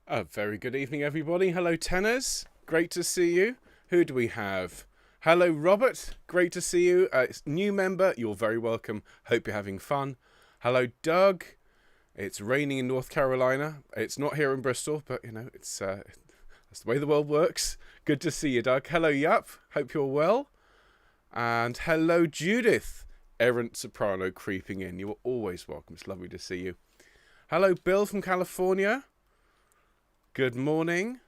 A very good evening, everybody. Hello, Tenors. Great to see you. Who do we have? Hello, Robert. Great to see you. It's new member. You're very welcome. Hope you're having fun. Hello, Doug. It's raining in North Carolina. It's not here in Bristol, but it's that's the way the world works. Good to see you, Doug. Hello, Yup. Hope you're well. And hello, Judith. Errant soprano creeping in. You're always welcome. It's lovely to see you. Hello, Bill from California. Good morning.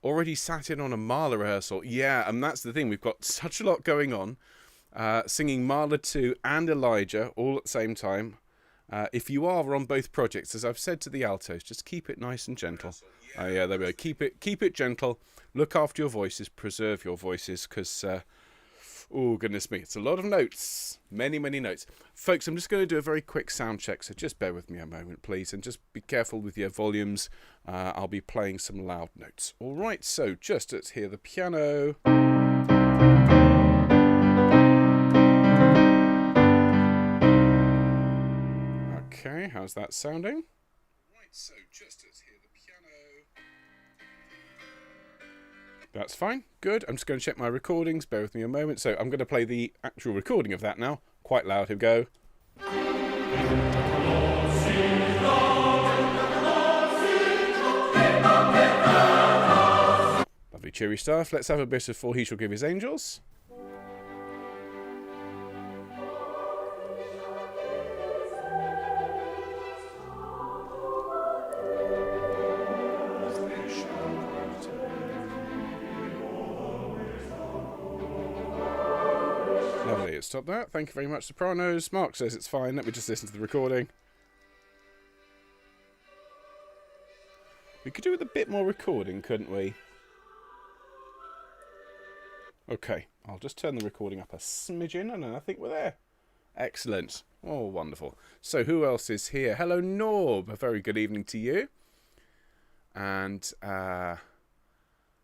Already sat in on a Mahler rehearsal. Yeah, and that's the thing. We've got such a lot going on. Singing Mahler 2 and Elijah all at the same time. If you are on both projects, as I've said to the altos, just keep it nice and gentle. Yeah, there we go. Keep it gentle. Look after your voices. Preserve your voices, because oh, goodness me, it's a lot of notes. Many, many notes. Folks, I'm just going to do a very quick sound check, so just bear with me a moment, please, and just be careful with your volumes. I'll be playing some loud notes. All right, so just let's hear the piano. Okay, how's that sounding? Right, so just let's hear the piano. That's fine. Good. I'm just going to check my recordings. Bear with me a moment. So I'm going to play the actual recording of that now. Quite loud. Here we go. Lovely cheery stuff. Let's have a bit of For He Shall Give His Angels. Lovely, stop that. Thank you very much, sopranos. Mark says it's fine. Let me just listen to the recording. We could do with a bit more recording, couldn't we? Okay, I'll just turn the recording up a smidgen and then I think we're there. Excellent. Oh, wonderful. So who else is here? Hello, Norb. A very good evening to you. And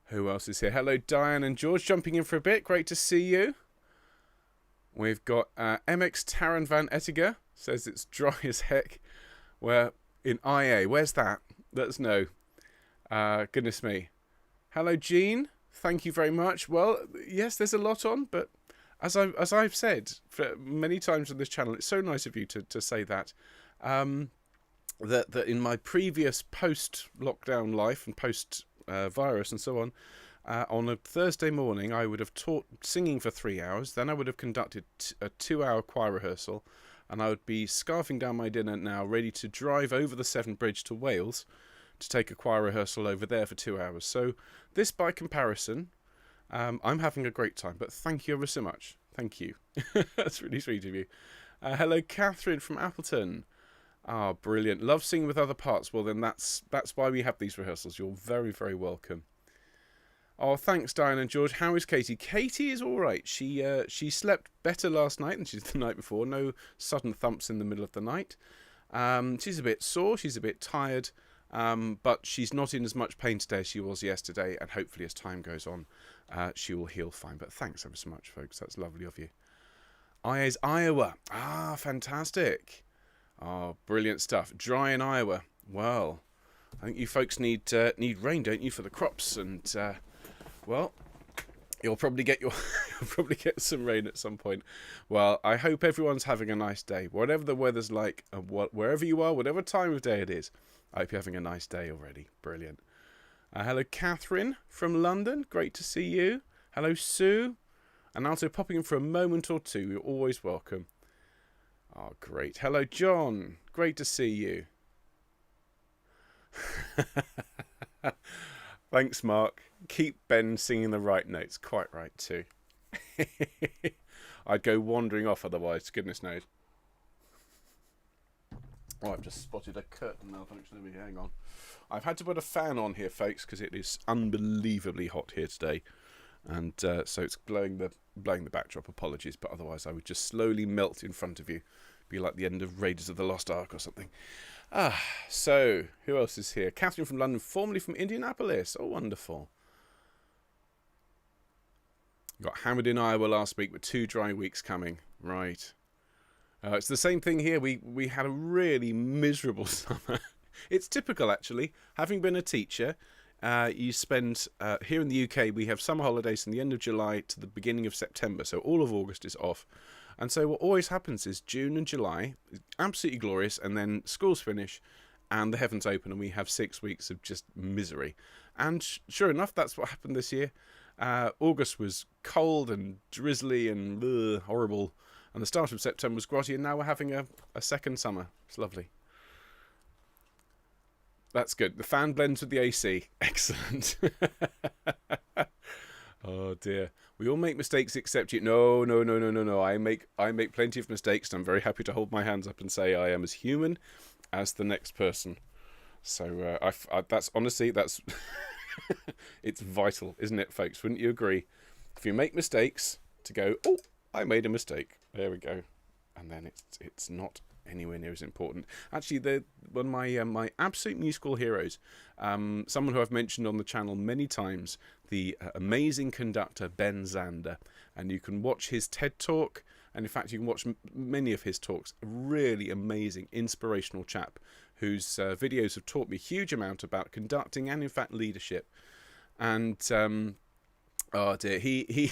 who else is here? Hello, Diane and George, jumping in for a bit. Great to see you. We've got MX Taran van Ettinger, says it's dry as heck. We're in IA. Where's that? Let us know. Goodness me. Hello, Jean. Thank you very much. Well, yes, there's a lot on, but as I've said for many times on this channel, it's so nice of you to say that. That in my previous post-lockdown life and post-virus and so on a Thursday morning, I would have taught singing for 3 hours. Then I would have conducted a 2-hour choir rehearsal, and I would be scarfing down my dinner now, ready to drive over the Severn Bridge to Wales to take a choir rehearsal over there for 2 hours. So this, by comparison, I'm having a great time. But thank you ever so much. Thank you. That's really sweet of you. Hello, Catherine from Appleton. Ah, brilliant. Love singing with other parts. Well, then that's why we have these rehearsals. You're very, very welcome. Oh, thanks, Diane and George. How is Katie? Katie is all right. She slept better last night than she did the night before. No sudden thumps in the middle of the night. She's a bit sore. She's a bit tired. But she's not in as much pain today as she was yesterday. And hopefully as time goes on, she will heal fine. But thanks ever so much, folks. That's lovely of you. IA's Iowa. Ah, fantastic. Oh, brilliant stuff. Dry in Iowa. Well, I think you folks need rain, don't you, for the crops? And well, you'll probably get some rain at some point. Well, I hope everyone's having a nice day, whatever the weather's like, and wherever you are, whatever time of day it is. I hope you're having a nice day already. Brilliant. Hello, Catherine from London. Great to see you. Hello, Sue. And also popping in for a moment or two. You're always welcome. Oh, great. Hello, John. Great to see you. Thanks, Mark. Keep Ben singing the right notes. Quite right, too. I'd go wandering off otherwise, goodness knows. Oh, I've just spotted a curtain malfunction. Hang on. I've had to put a fan on here, folks, because it is unbelievably hot here today. And so it's blowing the backdrop. Apologies, but otherwise I would just slowly melt in front of you. Be like the end of Raiders of the Lost Ark or something. So who else is here? Catherine from London, formerly from Indianapolis. Oh, wonderful. Got hammered in Iowa last week with 2 dry weeks coming. Right. It's the same thing here. We had a really miserable summer It's typical, actually. Having been a teacher, you spend, here in the UK, we have summer holidays from the end of July to the beginning of September, so all of August is off. And so what always happens is June and July, absolutely glorious, and then schools finish and the heavens open and we have 6 weeks of just misery. And sure enough, that's what happened this year. August was cold and drizzly and horrible, and the start of September was grotty, and now we're having a second summer. It's lovely. That's good. The fan blends with the AC. Excellent. Oh dear. We all make mistakes except you. No. I make plenty of mistakes, and I'm very happy to hold my hands up and say I am as human as the next person. So that's honestly, that's it's vital, isn't it, folks? Wouldn't you agree? If you make mistakes, to go, oh, I made a mistake. There we go, and then it's not anywhere near as important. Actually, one of my absolute musical heroes, someone who I've mentioned on the channel many times, the amazing conductor Ben Zander, and you can watch his TED talk, and in fact you can watch many of his talks. A really amazing, inspirational chap whose videos have taught me a huge amount about conducting and in fact leadership. And oh dear, he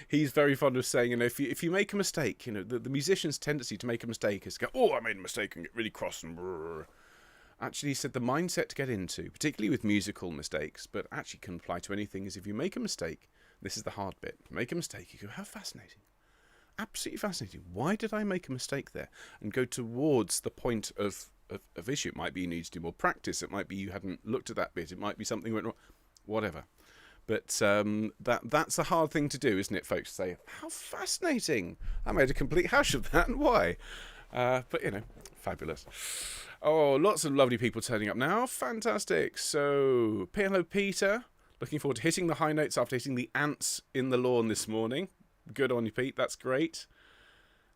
he's very fond of saying, you know, if you make a mistake, you know, the musician's tendency to make a mistake is to go, oh, I made a mistake, and get really cross and brrr. Actually, he said the mindset to get into, particularly with musical mistakes, but actually can apply to anything, is if you make a mistake, this is the hard bit, make a mistake, you go, how fascinating. Absolutely fascinating. Why did I make a mistake there? And go towards the point of issue. It might be you need to do more practice. It might be you hadn't looked at that bit. It might be something went wrong. Whatever. But that's a hard thing to do, isn't it, folks? To say, how fascinating. I made a complete hash of that, and why? But, you know, fabulous. Oh, lots of lovely people turning up now. Fantastic. So, hello, Peter. Looking forward to hitting the high notes after hitting the ants in the lawn this morning. Good on you, Pete. That's great.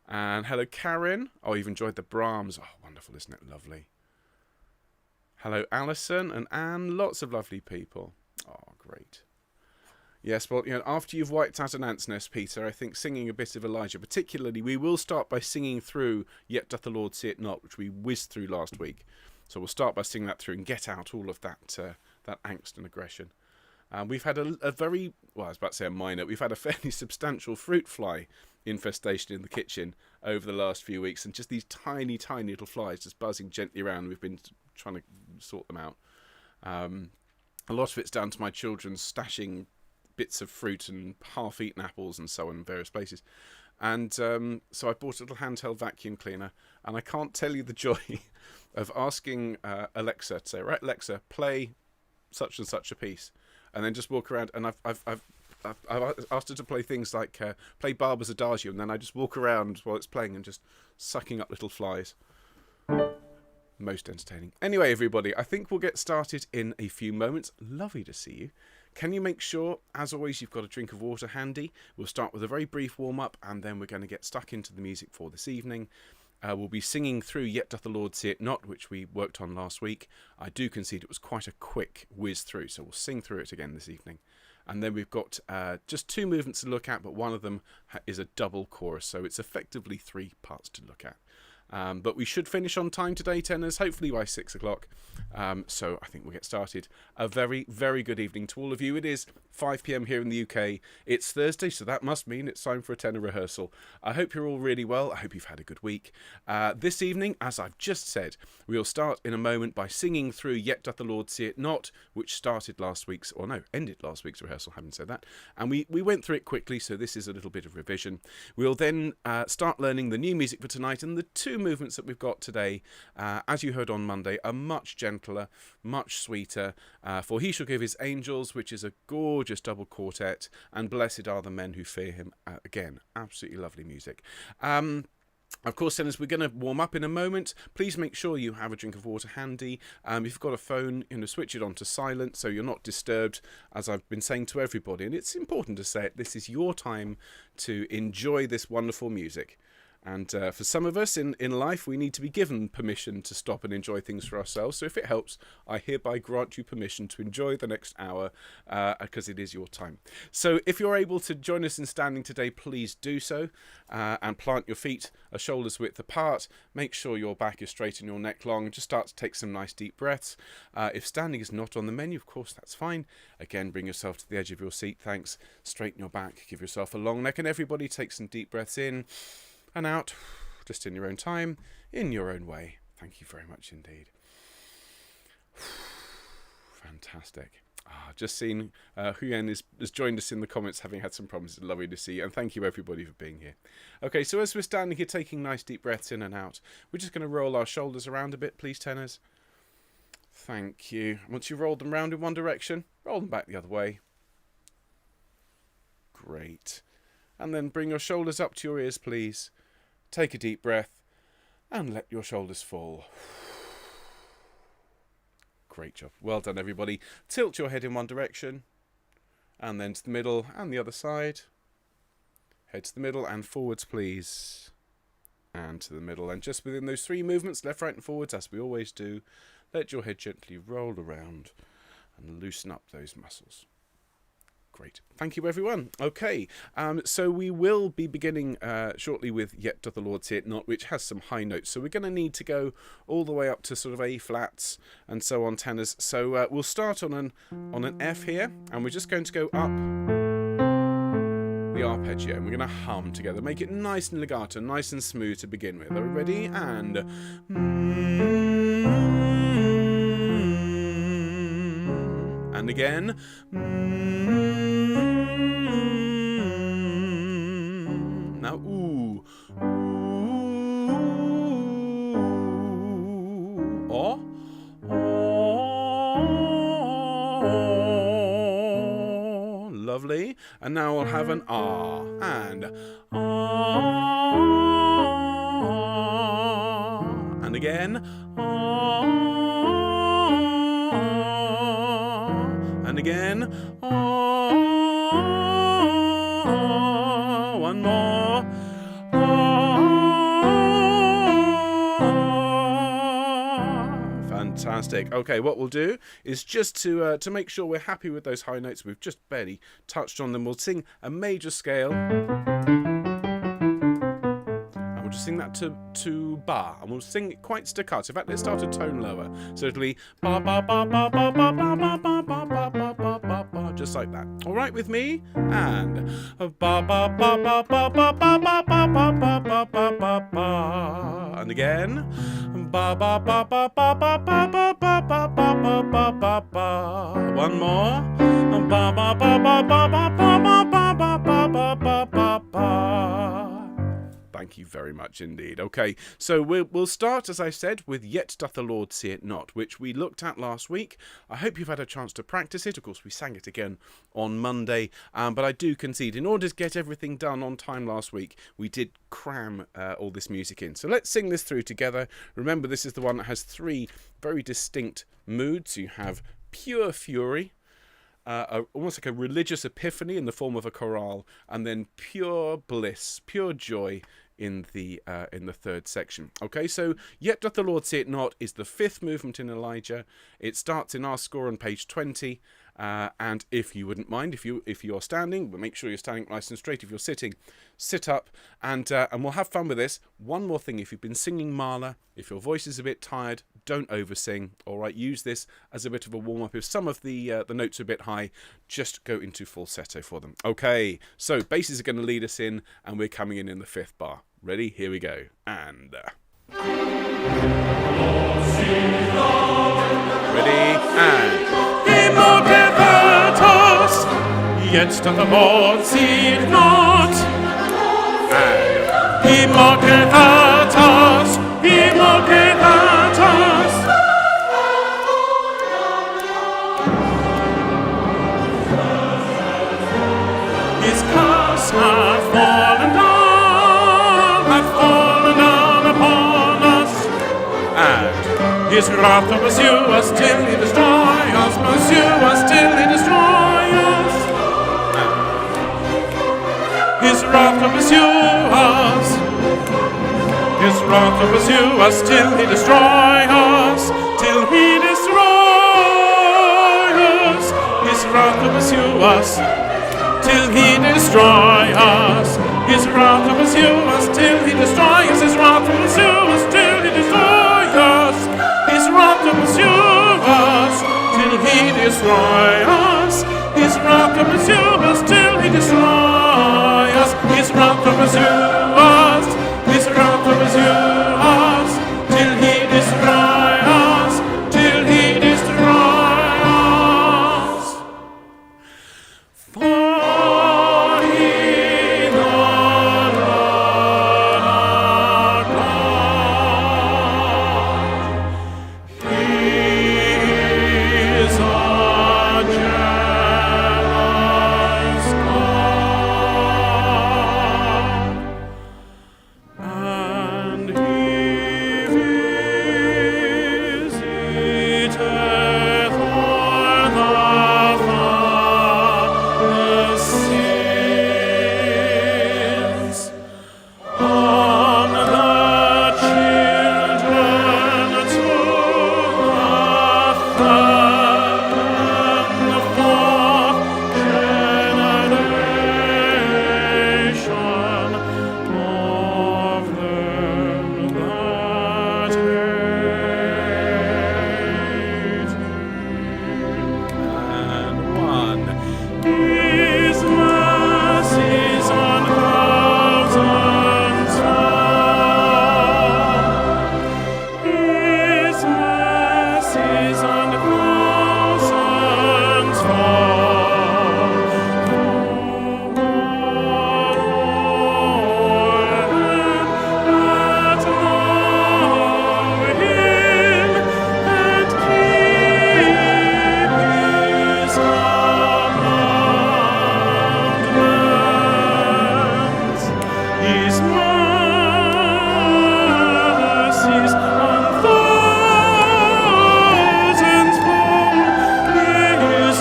And hello, Karen. Oh, you've enjoyed the Brahms. Oh, wonderful, isn't it? Lovely. Hello, Alison and Anne. Lots of lovely people. Oh, great. Yes, well, you know, after you've wiped out an ant's nest, Peter, I think singing a bit of Elijah, particularly, we will start by singing through Yet Doth the Lord See It Not, which we whizzed through last week. So we'll start by singing that through and get out all of that angst and aggression. We've had a very, well, I was about to say a minor, we've had a fairly substantial fruit fly infestation in the kitchen over the last few weeks, and just these tiny, tiny little flies just buzzing gently around. We've been trying to sort them out. A lot of it's down to my children stashing bits of fruit and half-eaten apples and so on in various places. And so I bought a little handheld vacuum cleaner, and I can't tell you the joy of asking Alexa to say, right, Alexa, play such and such a piece, and then just walk around. And I've asked her to play things like play Barber's Adagio, and then I just walk around while it's playing and just sucking up little flies. Most entertaining. Anyway, everybody, I think we'll get started in a few moments. Lovely to see you. Can you make sure, as always, you've got a drink of water handy? We'll start with a very brief warm-up, and then we're going to get stuck into the music for this evening. We'll be singing through Yet Doth the Lord See It Not, which we worked on last week. I do concede it was quite a quick whiz through, so we'll sing through it again this evening. And then we've got just 2 movements to look at, but one of them is a double chorus, so it's effectively 3 parts to look at. But we should finish on time today, tenors, hopefully by 6 o'clock. So I think we'll get started. A very, very good evening to all of you. It is 5 p.m. here in the UK. It's Thursday, so that must mean it's time for a tenor rehearsal. I hope you're all really well. I hope you've had a good week. This evening, as I've just said, we'll start in a moment by singing through Yet Doth the Lord See It Not, which started last week's, or no, ended last week's rehearsal, having said that. And we went through it quickly, so this is a little bit of revision. We'll then start learning the new music for tonight, and the 2 movements that we've got today, as you heard on Monday, are much gentler, much sweeter. For He Shall Give His Angels, which is a gorgeous double quartet, and Blessed Are the Men Who Fear Him. Again, absolutely lovely music. Of course, then, as we're going to warm up in a moment, please make sure you have a drink of water handy. If you've got a phone, switch it on to silent so you're not disturbed, as I've been saying to everybody. And it's important to say it, this is your time to enjoy this wonderful music. And for some of us in life, we need to be given permission to stop and enjoy things for ourselves. So if it helps, I hereby grant you permission to enjoy the next hour because it is your time. So if you're able to join us in standing today, please do so. And plant your feet a shoulder's width apart. Make sure your back is straight and your neck long. Just start to take some nice deep breaths. If standing is not on the menu, of course, that's fine. Again, bring yourself to the edge of your seat. Thanks. Straighten your back. Give yourself a long neck. And everybody take some deep breaths in and out, just in your own time, in your own way. Thank you very much indeed. Fantastic. Just seen Huyen has joined us in the comments, having had some problems. It's lovely to see you, and thank you everybody for being here. Okay, so as we're standing here taking nice deep breaths in and out, we're just going to roll our shoulders around a bit, please, tenors. Thank you. Once you've rolled them round in one direction, roll them back the other way. Great. And then bring your shoulders up to your ears, please. Take a deep breath and let your shoulders fall. Great job. Well done, everybody. Tilt your head in one direction and then to the middle and the other side. Head to the middle and forwards, please. And to the middle. And just within those three movements, left, right and forwards, as we always do, let your head gently roll around and loosen up those muscles. Great. Thank you, everyone. Okay, so we will be beginning shortly with Yet Doth the Lord See It Not, which has some high notes. So we're going to need to go all the way up to sort of A flats and so on tenors. So we'll start on an F here, and we're just going to go up the arpeggio, and we're going to hum together. Make it nice and legato, nice and smooth to begin with. Are we ready? And again. Now, ooh. Oh. Oh. Lovely. And now we'll have an ah. And ah. And again. Ah. And again. Ah. One more. Fantastic. Okay, what we'll do is just to make sure we're happy with those high notes, we've just barely touched on them. We'll sing a major scale, and we'll just sing that to ba, and we'll sing it quite staccato. In fact, let's start a tone lower, so it'll be ba ba ba ba ba ba ba ba ba ba ba ba ba ba ba, just like that. All right with me? And ba ba ba ba ba ba ba ba ba ba ba ba ba ba ba, and again. Ba ba ba ba ba ba ba ba ba ba ba ba ba ba. One more. Ba ba ba ba ba ba ba ba ba ba ba ba ba ba. Thank you very much indeed. Okay, so we'll start, as I said, with Yet Doth the Lord See It Not, which we looked at last week. I hope you've had a chance to practice it. Of course, we sang it again on Monday, but I do concede, in order to get everything done on time last week, we did cram all this music in. So let's sing this through together. Remember, this is the one that has three very distinct moods. You have pure fury, almost like a religious epiphany in the form of a chorale, and then pure bliss, pure joy in the third section. Okay, so Yet Doth the Lord See It Not is the fifth movement in Elijah. It starts in our score on page 20, and if you wouldn't mind, if you're standing, but make sure you're standing nice and straight. If you're sitting, sit up, and we'll have fun with this. One more thing: if you've been singing Mahler, if your voice is a bit tired, don't oversing. All right, use this as a bit of a warm up. If some of the notes are a bit high, just go into falsetto for them. Okay, so basses are going to lead us in, and we're coming in the fifth bar. Ready? Here we go. And ready? And Yet doth the Lord see it not. And he mocketh at us. He mocketh at us. His curse hath fallen down upon us. And his wrath to pursue us till he destroy us. Pursue us till he destroy us. His wrath to pursue us. His wrath will pursue us till he destroy us, till he destroy us. His wrath will pursue us till he destroy us. His wrath will pursue us till he destroy us. His wrath will pursue us till he destroy us. His wrath will pursue us till he destroy us. His wrath will pursue us till he destroy us. His wrath will pursue us. His wrath will pursue us till he destroy us. Till he destroy us. For he, the Lord our God, he is our jealous God, and he visiteth o'er the fatherless sins on the children to the third and the fourth generation of them that hate him. And one. His mercies on thousands fall. His mercies on thousands fall. For all that know him and keep his commandments. His mercies on thousands fall. His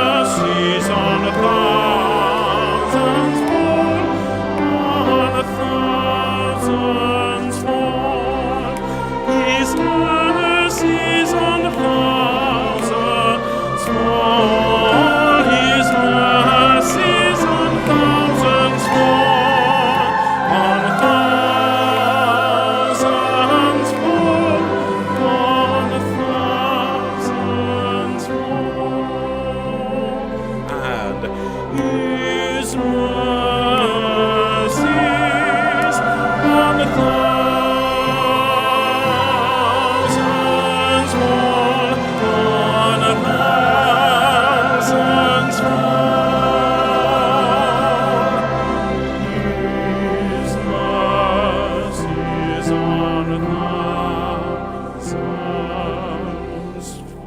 mercies on thousands fall. On thousands fall. His mercies on thousands fall. His mercies on thousands fall. On thousands fall. On thousands fall. And his mercies on thousands fall. On thousands fall. His mercies on thousands fall.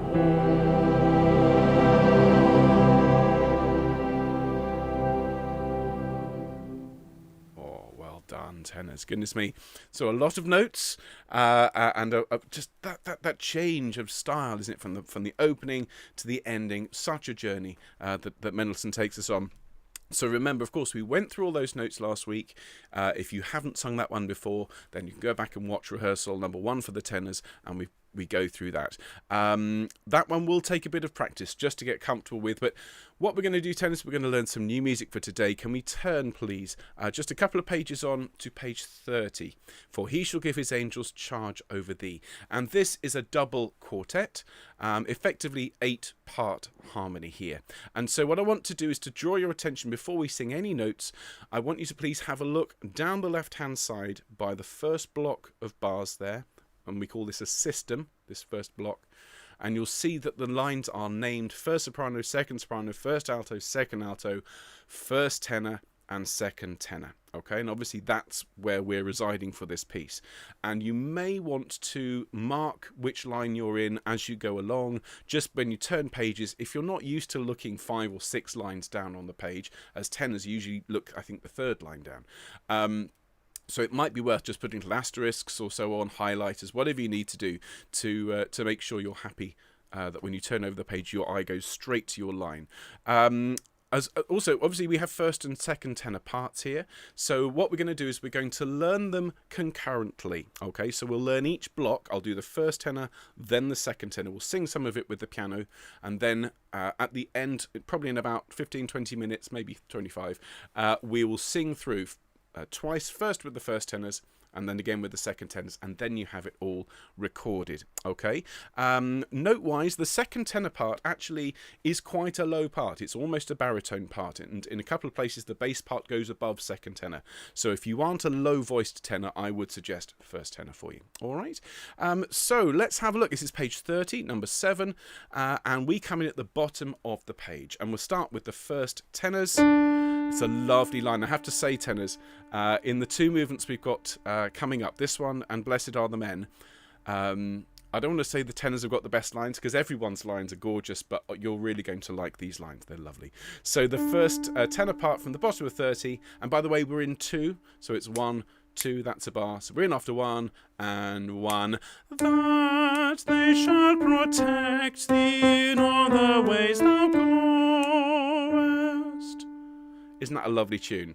Oh, well done, tenors. Goodness me. So a lot of notes, and just that change of style, isn't it? From the opening to the ending. Such a journey that Mendelssohn takes us on. So remember, of course, we went through all those notes last week. If you haven't sung that one before, then you can go back and watch rehearsal number 1 for the tenors, and we go through that. That one will take a bit of practice just to get comfortable with. But what we're going to do, tenors, we're going to learn some new music for today. Can we turn, please, just a couple of pages on to page 30? For he shall give his angels charge over thee. And this is a double quartet, effectively 8-part harmony here. And so what I want to do is to draw your attention before we sing any notes. I want you to please have a look down the left-hand side by the first block of bars there. And we call this a system, this first block. And you'll see that the lines are named first soprano, second soprano, first alto, second alto, first tenor, and second tenor. Okay, and obviously that's where we're residing for this piece. And you may want to mark which line you're in as you go along, just when you turn pages. If you're not used to looking 5 or 6 lines down on the page, as tenors usually look, I think, the third line down. So it might be worth just putting little asterisks or so on, highlighters, whatever you need to do to make sure you're happy that when you turn over the page, your eye goes straight to your line. Also, obviously, we have first and second tenor parts here. So what we're going to do is we're going to learn them concurrently. Okay, so we'll learn each block. I'll do the first tenor, then the second tenor. We'll sing some of it with the piano, and then at the end, probably in about 15-20 minutes, maybe 25, we will sing through twice, first with the first tenors, and then again with the second tenors, and then you have it all recorded. Okay. Note-wise, the second tenor part actually is quite a low part. It's almost a baritone part, and in a couple of places the bass part goes above second tenor. So if you aren't a low-voiced tenor, I would suggest first tenor for you. All right. So let's have a look. This is page 30, number 7, and we come in at the bottom of the page, and we'll start with the first tenors. It's a lovely line. I have to say, tenors, in the two movements we've got coming up, this one and Blessed Are the Men, I don't want to say the tenors have got the best lines, because everyone's lines are gorgeous, but you're really going to like these lines. They're lovely. So the first tenor part from the bottom of 30, and by the way, we're in 2, so it's 1, 2, that's a bar. So we're in after 1, and 1. That they shall protect thee in all the ways thou goest. Isn't that a lovely tune?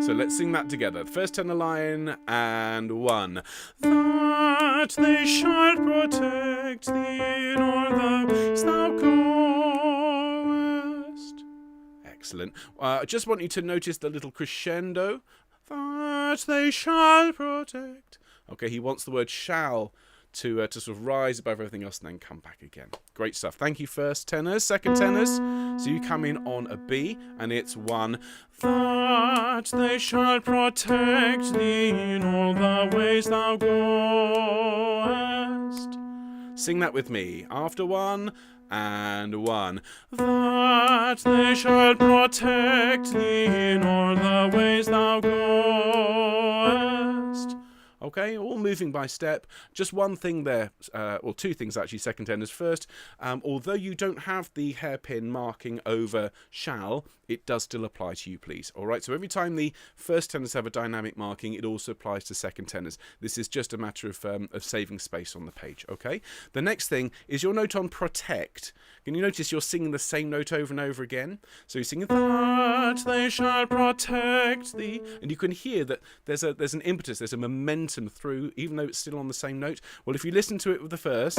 So let's sing that together. First tenor line, and 1. That they shall protect thee in all the ways thou goest. Excellent. I just want you to notice the little crescendo. That they shall protect. Okay, he wants the word shall to sort of rise above everything else and then come back again. Great stuff. Thank you, first tenors. Second tenors. So you come in on a B, and it's 1. That they shall protect thee in all the ways thou goest. Sing that with me. After 1, and 1. That they shall protect thee in all the ways thou goest. Okay, all moving by step. Just one thing there, or two things actually, second tenors first. Although you don't have the hairpin marking over shall, it does still apply to you, please. All right, so every time the first tenors have a dynamic marking, it also applies to second tenors. This is just a matter of saving space on the page, okay? The next thing is your note on protect. Can you notice you're singing the same note over and over again? So you're singing, that they shall protect thee. And you can hear that there's an impetus, there's a momentum through, even though it's still on the same note. Well, if you listen to it with the first,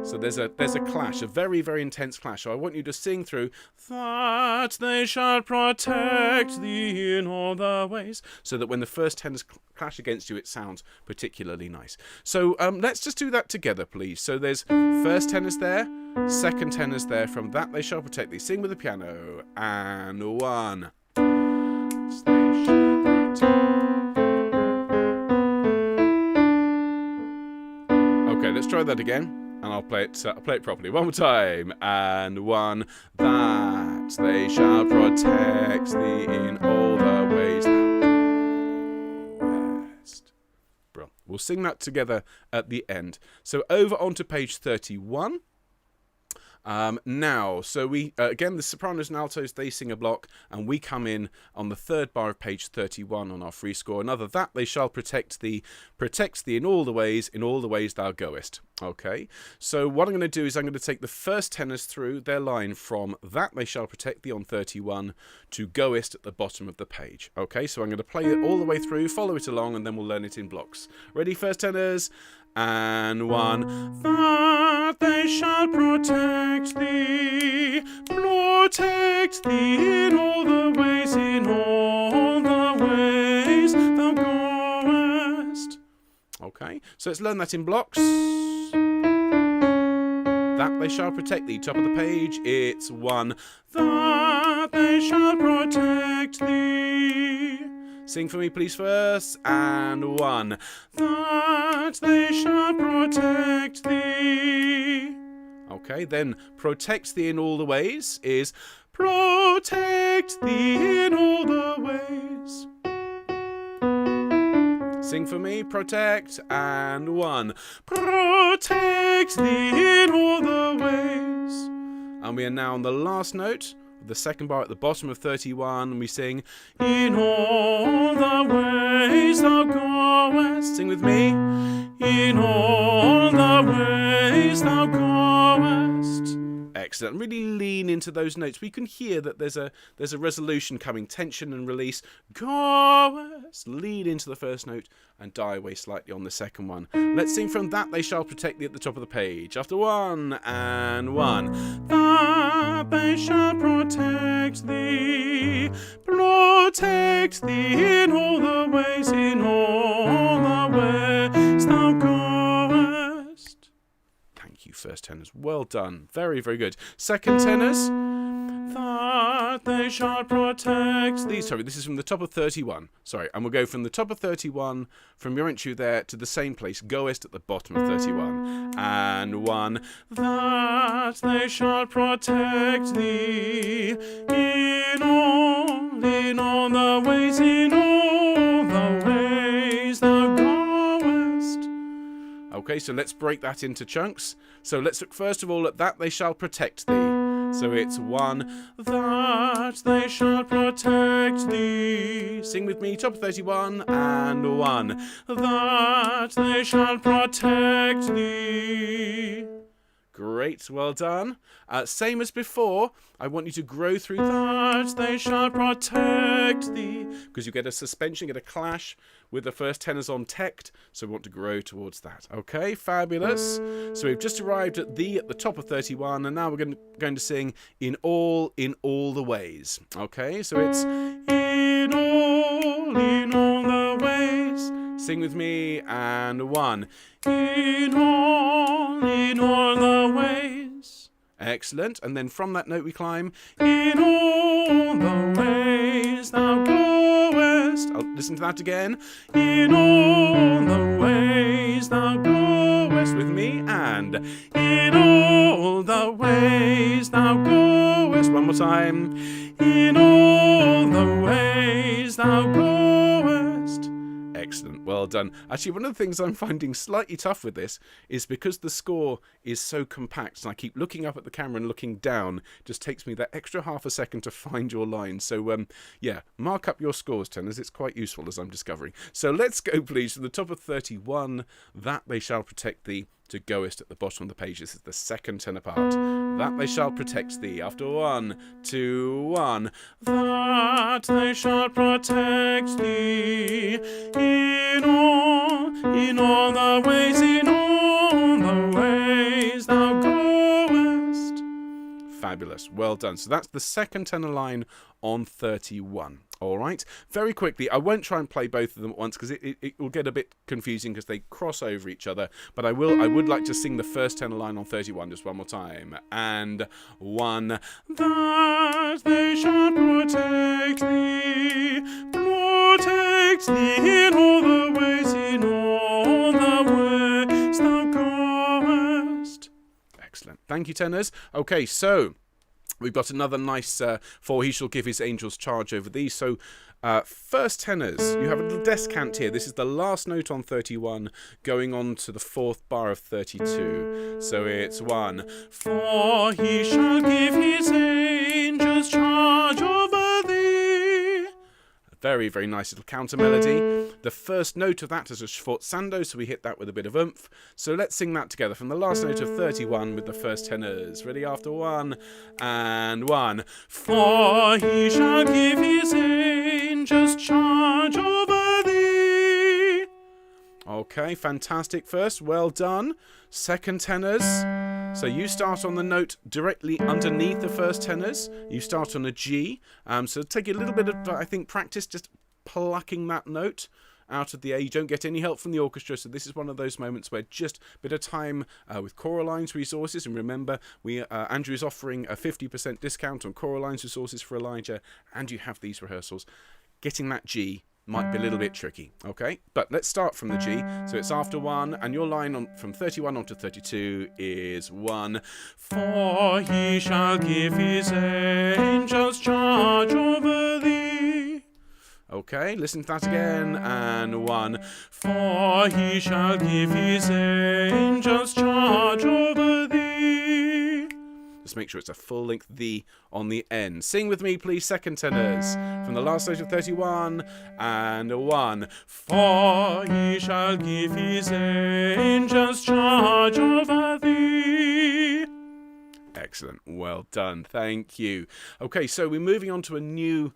so there's a clash, a very, very intense clash. So I want you to sing through, that they shall protect thee in all the ways, so that when the first tenors clash against you, it sounds particularly nice. So let's just do that together, please. So there's first tenors there, second tenors there from that they shall protect thee. Sing with the piano, and 1. Okay, let's try that again, and I'll play it properly. One more time, and 1. That they shall protect thee in all the ways thou goest. Bro, we'll sing that together at the end. So over onto page 31. Now, so we, again, the sopranos and altos, they sing a block, and we come in on the third bar of page 31 on our free score. Another, that they shall protect thee in all the ways thou goest. Okay, so what I'm going to do is I'm going to take the first tenors through their line from that they shall protect thee on 31 to goest at the bottom of the page. Okay, so I'm going to play it all the way through, follow it along, and then we'll learn it in blocks. Ready, first tenors? And 1. That they shall protect thee in all the ways thou goest. Okay, so let's learn that in blocks. That they shall protect thee, top of the page, it's 1. That they shall protect thee. Sing for me, please, first, and 1. That they shall protect thee. Okay, then protect thee in all the ways is protect thee in all the ways. Sing for me, protect, and 1. Protect thee in all the ways. And we are now on the last note, the second bar at the bottom of 31, and we sing, in all the ways thou goest. Sing with me. In all the ways thou goest. Excellent. Really lean into those notes. We can hear that there's a resolution coming, tension and release. Goest. Lean into the first note and die away slightly on the second one. Let's sing from That They Shall Protect Thee at the top of the page. After 1 and 1. That they shall protect thee in all the ways, in all the ways thou goest. Thank you, first tenors. Well done. Very, very good. Second tenors. That they shall protect thee. Sorry, this is from the top of 31. Sorry, and we'll go from the top of 31, from your entry there, to the same place, goest at the bottom of 31. And 1. That they shall protect thee in all the ways, in all the ways thou goest. Okay, so let's break that into chunks. So let's look first of all at that they shall protect thee. So it's 1, that they shall protect thee. Sing with me, top of 31, and 1, that they shall protect thee. Great, well done. Same as before, I want you to grow through that they shall protect thee, because you get a suspension, get a clash with the first tenors on tect, so we want to grow towards that. Okay, fabulous. So we've just arrived at the top of 31, and now we're going to sing in all the ways. Okay, so it's in all the ways. Sing with me, and 1. In all the ways. Excellent. And then from that note we climb. In all the ways thou goest. I'll listen to that again. In all the ways thou goest. With me. And in all the ways thou goest. One more time. In all the ways thou goest. Excellent, well done. Actually, one of the things I'm finding slightly tough with this is because the score is so compact and I keep looking up at the camera and looking down, it just takes me that extra half a second to find your line. So, yeah, mark up your scores, tenors. It's quite useful, as I'm discovering. So let's go, please, from the top of 31, That They Shall Protect Thee, to goest at the bottom of the page. This is the second tenor part. That they shall protect thee. After 1, 2, 1. That they shall protect thee in all the ways, in all the ways thou goest. Fabulous. Well done. So that's the second tenor line on 31. All right. Very quickly, I won't try and play both of them at once because it will get a bit confusing because they cross over each other. But I would like to sing the first tenor line on 31 just one more time. And 1. That they shall protect thee in all the ways, in all the ways thou goest. Excellent. Thank you, tenors. Okay, so we've got another nice, for he shall give his angels charge over thee. So, first tenors, you have a little descant here. This is the last note on 31, going on to the 4th bar of 32. So it's 1. For he shall give his angels charge over thee. Very, very nice little counter melody. The first note of that is a sforzando, so we hit that with a bit of oomph. So let's sing that together from the last note of 31 with the first tenors. Ready? After 1 and 1. For he shall give his angels charge over thee. Okay, fantastic first. Well done. Second tenors. So you start on the note directly underneath the first tenors. You start on a G. So take a little bit of, I think, practice just plucking that note out of the A. You don't get any help from the orchestra, so this is one of those moments where just a bit of time with Coraline's resources. And remember, Andrew is offering a 50% discount on Coraline's resources for Elijah, and you have these rehearsals. Getting that G might be a little bit tricky, okay? But let's start from the G. So it's after 1, and your line from 31 on to 32 is 1. For he shall give his angels charge over thee. Okay, listen to that again, and 1. For he shall give his angels charge over thee. Just make sure it's a full-length "the" on the end. Sing with me, please, second tenors. From the last note of 31, and 1. For he shall give his angels charge over thee. Excellent. Well done. Thank you. Okay, so we're moving on to a new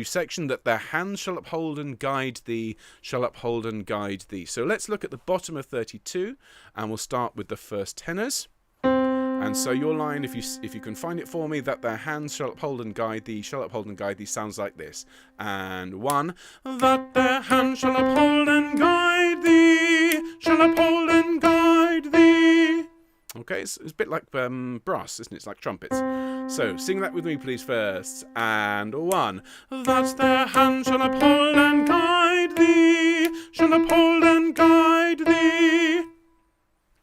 section, that their hands shall uphold and guide thee, shall uphold and guide thee. So let's look at the bottom of 32, and we'll start with the first tenors. And so your line, if you can find it for me, that their hands shall uphold and guide thee, shall uphold and guide thee, sounds like this. And 1, that their hands shall uphold and guide thee, shall uphold and guide thee. Okay, it's a bit like brass, isn't it? It's like trumpets. So sing that with me, please, first. And 1, that their hands shall uphold and guide thee, shall uphold and guide thee.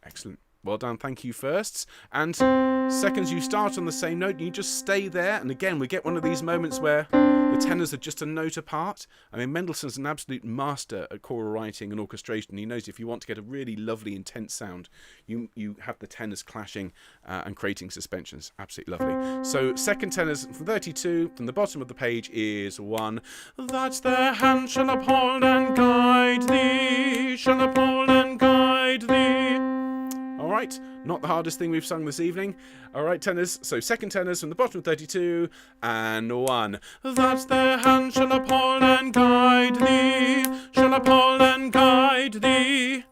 Excellent. Well done, thank you firsts. And seconds, you start on the same note, and you just stay there. And again, we get one of these moments where the tenors are just a note apart. I mean, Mendelssohn's an absolute master at choral writing and orchestration. He knows if you want to get a really lovely, intense sound, you have the tenors clashing and creating suspensions. Absolutely lovely. So second tenors from 32, from the bottom of the page, is 1, that their hand shall uphold and guide thee, shall uphold and guide thee. Alright, not the hardest thing we've sung this evening. Alright, tenors. So second tenors from the bottom of 32, and 1. That their hand shall uphold and guide thee, shall uphold and guide thee.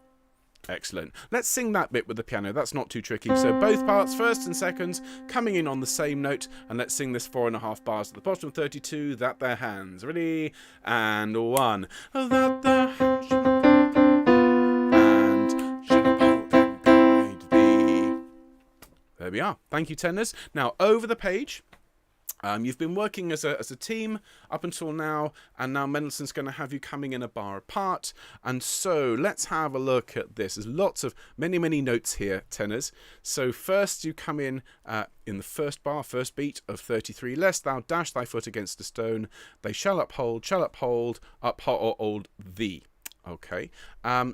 Excellent. Let's sing that bit with the piano. That's not too tricky. So both parts, first and second, coming in on the same note. And let's sing this 4.5 bars at the bottom of 32, that their hands. Ready? And 1. That their hands shall uphold and shall uphold. There we are. Thank you, tenors. Now, over the page, you've been working as a team up until now, and now Mendelssohn's going to have you coming in a bar apart. And so let's have a look at this. There's lots of many notes here, tenors. So first you come in the first bar, first beat of 33. Lest thou dash thy foot against a stone, they shall uphold thee. Okay,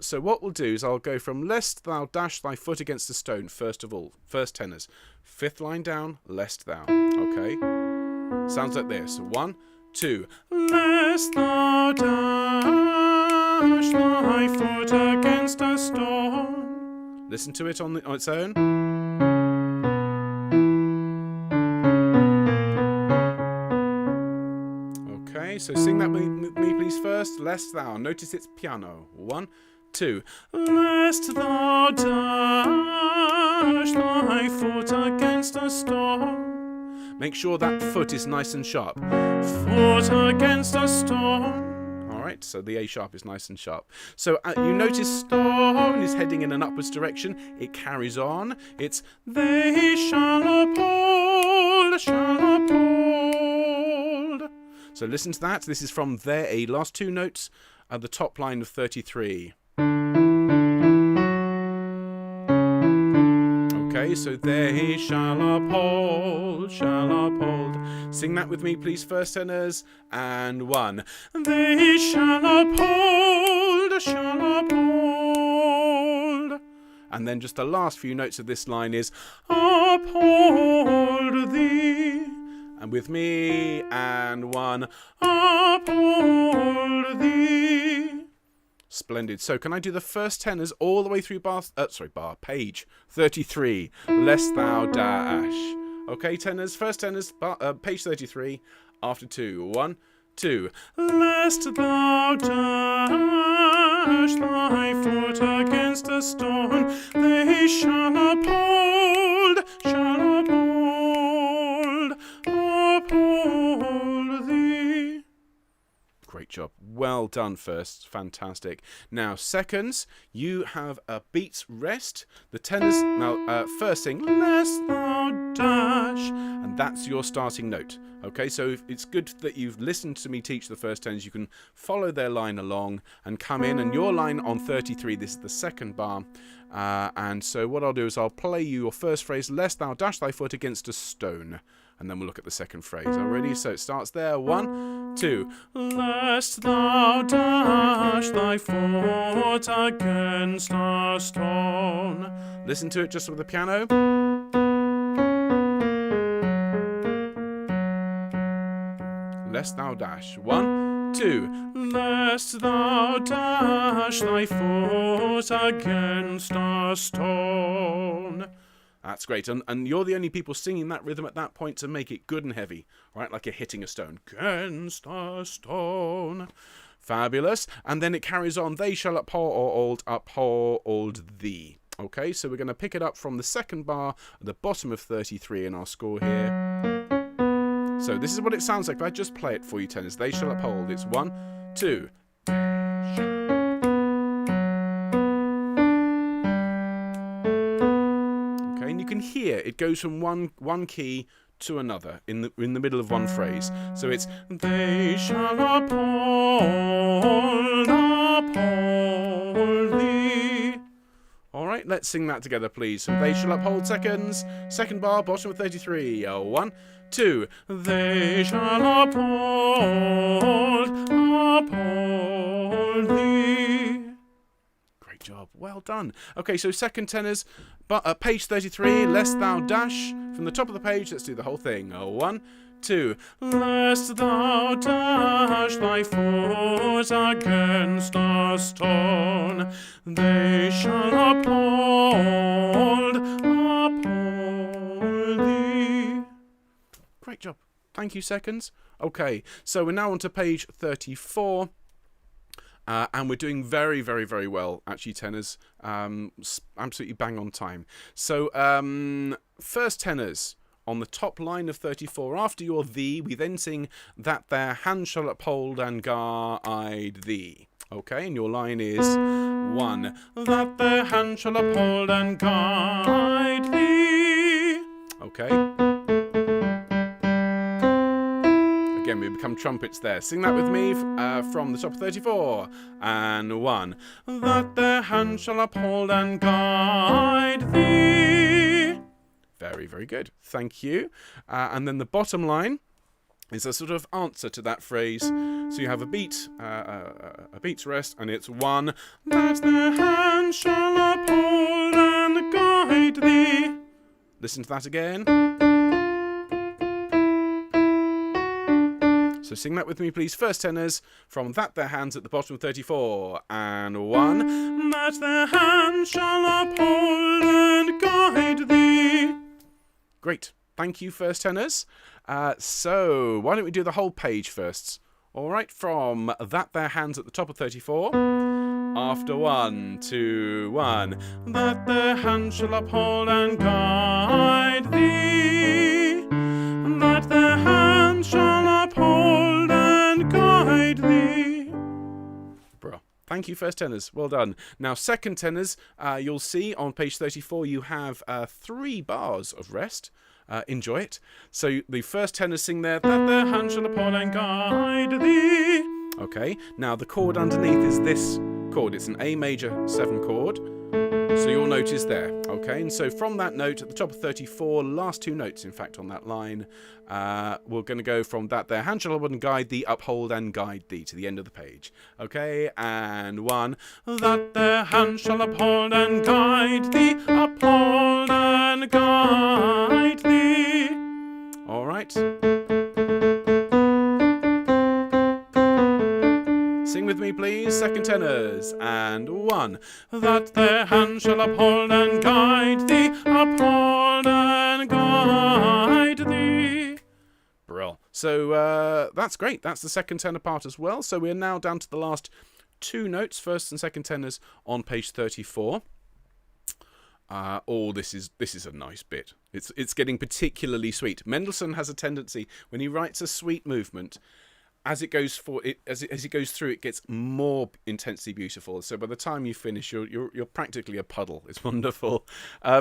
so what we'll do is I'll go from lest thou dash thy foot against a stone, first of all, first tenors. Fifth line down, lest thou. Okay, sounds like this. 1, 2. Lest thou dash thy foot against a stone. Listen to it on its own. Okay, so sing that with me, please, first. Lest thou. Notice it's piano. 1, 2. Lest thou dash thy foot against a stone. Make sure that foot is nice and sharp. Foot against a stone. Alright, so the A sharp is nice and sharp. So you notice stone is heading in an upwards direction. It carries on. It's they shall uphold, shall uphold. So listen to that. This is from their A, last 2 notes at the top line of 33. Okay, so they shall uphold, shall uphold. Sing that with me, please, first tenors. And 1. They shall uphold, shall uphold. And then just the last few notes of this line is uphold thee. And with me, and 1, uphold thee. Splendid. So can I do the first tenors all the way through page 33, lest thou dash. Okay, tenors, first tenors, page 33, after 2. 1, 2. Lest thou dash thy foot against a stone, they shall uphold, shall uphold, uphold thee. Great job. Well done, first. Fantastic. Now, seconds, you have a beats rest. The tenors, now, first sing, lest thou dash, and that's your starting note. Okay, so it's good that you've listened to me teach the first tenors. You can follow their line along and come in, and your line on 33, this is the second bar. And so what I'll do is I'll play you your first phrase, lest thou dash thy foot against a stone. And then we'll look at the second phrase. Already? So it starts there. 1, 2. Lest thou dash thy foot against a stone. Listen to it just with the piano. Lest thou dash. 1, 2. Lest thou dash thy foot against a stone. That's great. And you're the only people singing that rhythm at that point to make it good and heavy, right? Like you're hitting a stone. Against a stone. Fabulous. And then it carries on. They shall uphold thee. Okay, so we're going to pick it up from the second bar at the bottom of 33 in our score here. So this is what it sounds like if I just play it for you, tenors. They shall uphold. It's 1, 2. And you can hear it goes from one key to another in the middle of one phrase. So it's they shall uphold thee. All right, let's sing that together, please. So they shall uphold second bar, bottom of 33. 1, 2. They shall uphold thee. Great job. Well done. Okay, so second tenors, but page 33, lest thou dash. From the top of the page, let's do the whole thing. 1, 2. Lest thou dash thy foot against a stone, they shall uphold thee. Great job. Thank you, seconds. Okay, so we're now on to page 34. And we're doing very, very, very well, actually, tenors. Absolutely bang on time. So, first tenors on the top line of 34. After your thee, we then sing that their hand shall uphold and guide thee. Okay, and your line is 1. That their hand shall uphold and guide thee. Okay. Again, we become trumpets there. Sing that with me from the top of 34. And 1. That their hand shall uphold and guide thee. Very, very good. Thank you. And then the bottom line is a sort of answer to that phrase. So you have a beat's rest, and it's 1. That their hand shall uphold and guide thee. Listen to that again. So sing that with me, please. First tenors from that their hands at the bottom of 34. And 1. That their hands shall uphold and guide thee. Great. Thank you, first tenors. So why don't we do the whole page first? All right, from that their hands at the top of 34. After 1, 2, 1. That their hands shall uphold and guide thee. That their hands shall uphold and guide thee. Bro. Thank you, first tenors. Well done. Now, second tenors, you'll see on page 34 you have 3 bars of rest. Enjoy it. So the first tenors sing there, that their hands shall uphold and guide thee. Okay, now the chord underneath is this chord. It's an A major 7 chord. So your note is there, okay? And so from that note at the top of 34, last 2 notes, in fact, on that line, we're going to go from that their hand shall uphold and guide thee, uphold and guide thee to the end of the page, okay? And 1, that their hand shall uphold and guide thee, uphold and guide thee. All right. Sing with me, please, second tenors. And 1. That their hand shall uphold and guide thee, uphold and guide thee. Brill. So that's great. That's the second tenor part as well. So we're now down to the last 2 notes, first and second tenors on page 34. This is a nice bit. It's getting particularly sweet. Mendelssohn has a tendency when he writes a sweet movement, as it goes through, it gets more intensely beautiful. So by the time you finish, you're practically a puddle. It's wonderful.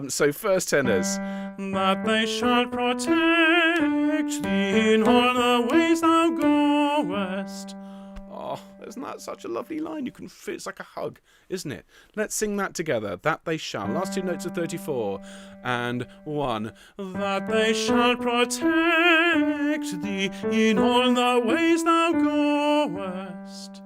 So first tenors. That they shall protect thee in all the ways thou goest. Oh, isn't that such a lovely line? You can feel it's like a hug, isn't it? Let's sing that together. That they shall. Last 2 notes of 34. And 1. That they shall protect thee in all the ways thou goest.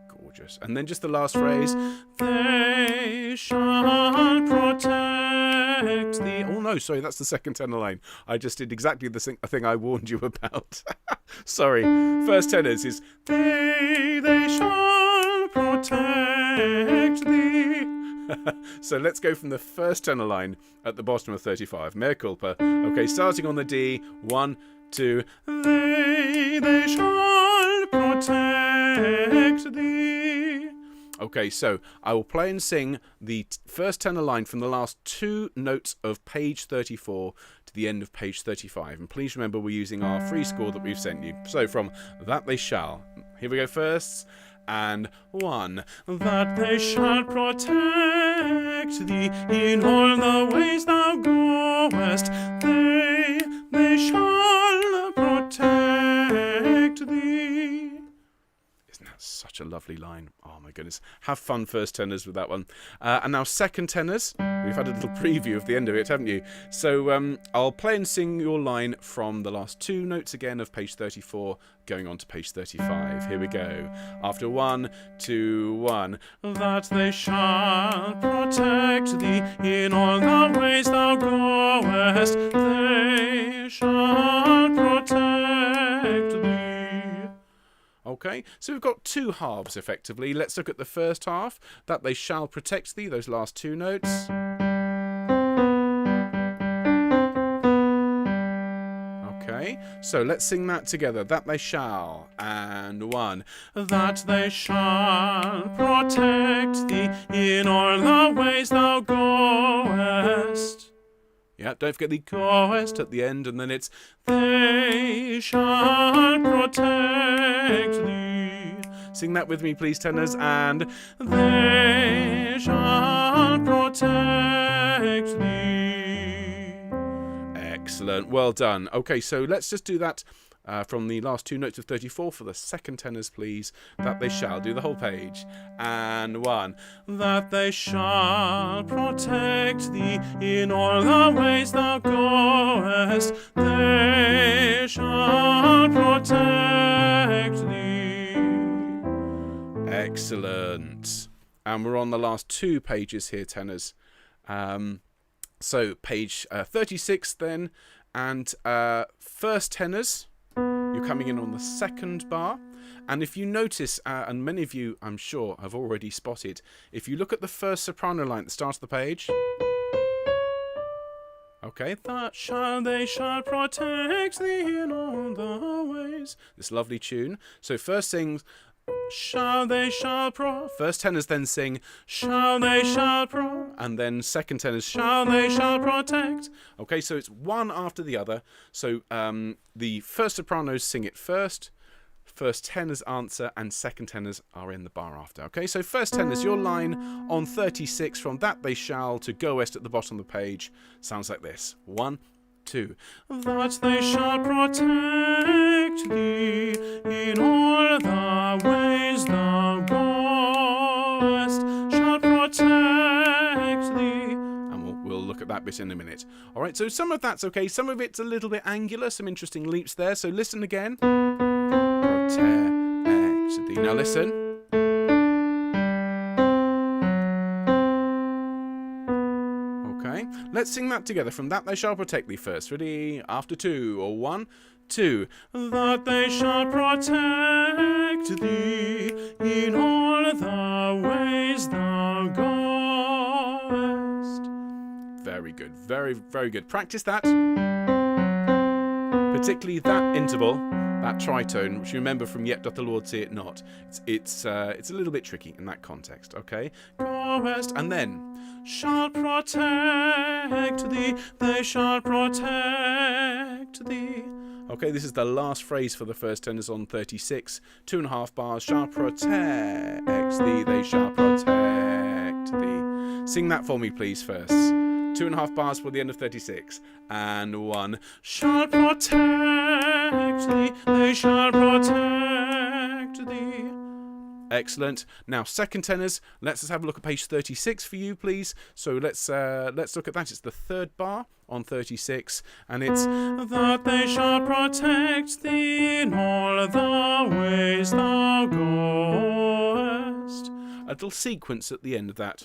Gorgeous. And then just the last phrase. They shall protect thee. Oh no, sorry, that's the second tenor line. I just did exactly the thing I warned you about. Sorry. First tenors is they shall protect thee. So let's go from the first tenor line at the bottom of 35. Mea culpa. Okay, starting on the D. 1, 2. They shall protect thee. Okay, so I will play and sing the first tenor line from the last 2 notes of page 34 to the end of page 35. And please remember we're using our free score that we've sent you. So from That They Shall. Here we go first. And 1. That they shall protect thee in all the ways thou goest. They shall protect thee. Isn't that such a lovely line? Oh my goodness. Have fun first tenors with that one. And now second tenors. We've had a little preview of the end of it, haven't you? So I'll play and sing your line from the last 2 notes again of page 34 going on to page 35. Here we go. After 1, 2, 1. That they shall protect thee in all the ways thou goest. They shall protect thee. Okay, so we've got 2 halves effectively. Let's look at the first half. That they shall protect thee, those last 2 notes. Okay, so let's sing that together. That they shall. And 1. That they shall protect thee in all the ways thou goest. Yeah, don't forget the goest at the end, and then it's they shall protect thee. Sing that with me, please, tenors. And they shall protect thee. Excellent. Well done. Okay, so let's just do that from the last 2 notes of 34 for the second tenors, please. That they shall. Do the whole page. And 1. That they shall protect thee in all the ways thou goest. They shall protect thee. Excellent. And we're on the last 2 pages here, tenors. So page 36 then. And first tenors. You're coming in on the second bar. And if you notice, and many of you, I'm sure, have already spotted, if you look at the first soprano line at the start of the page. Okay, they shall protect thee in all the ways. This lovely tune. So first sings, first tenors then sing, and then second tenors, they shall protect. Okay, so it's one after the other. So the first sopranos sing it first tenors answer, and second tenors are in the bar after. Okay, so first tenors, your line on 36 from That They Shall to Go West at the bottom of the page sounds like this. 1, 2. That they shall protect thee in all the ways thou goest, shall protect thee. And we'll look at that bit in a minute. All right, so some of that's okay. Some of it's a little bit angular, some interesting leaps there. So listen again. Protect thee. Now listen. Okay, let's sing that together from That They Shall Protect Thee first. Ready? After 2, or 1, 2. That they shall protect thee in all the ways thou goest. Very good. Very, very good. Practice that. Particularly that interval, that tritone, which you remember from Yet Doth the Lord See It Not. It's a little bit tricky in that context, okay? Goest, and then shall protect thee, they shall protect thee. Okay, this is the last phrase for the first tenors on 36. 2.5 bars. Shall protect thee, they shall protect thee. Sing that for me, please, first. 2.5 bars for the end of 36. And 1. Shall protect thee, they shall protect thee. Excellent. Now, second tenors, let's just have a look at page 36 for you, please. So let's look at that. It's the 3rd bar on 36, and it's that they shall protect thee in all the ways thou goest. A little sequence at the end of that.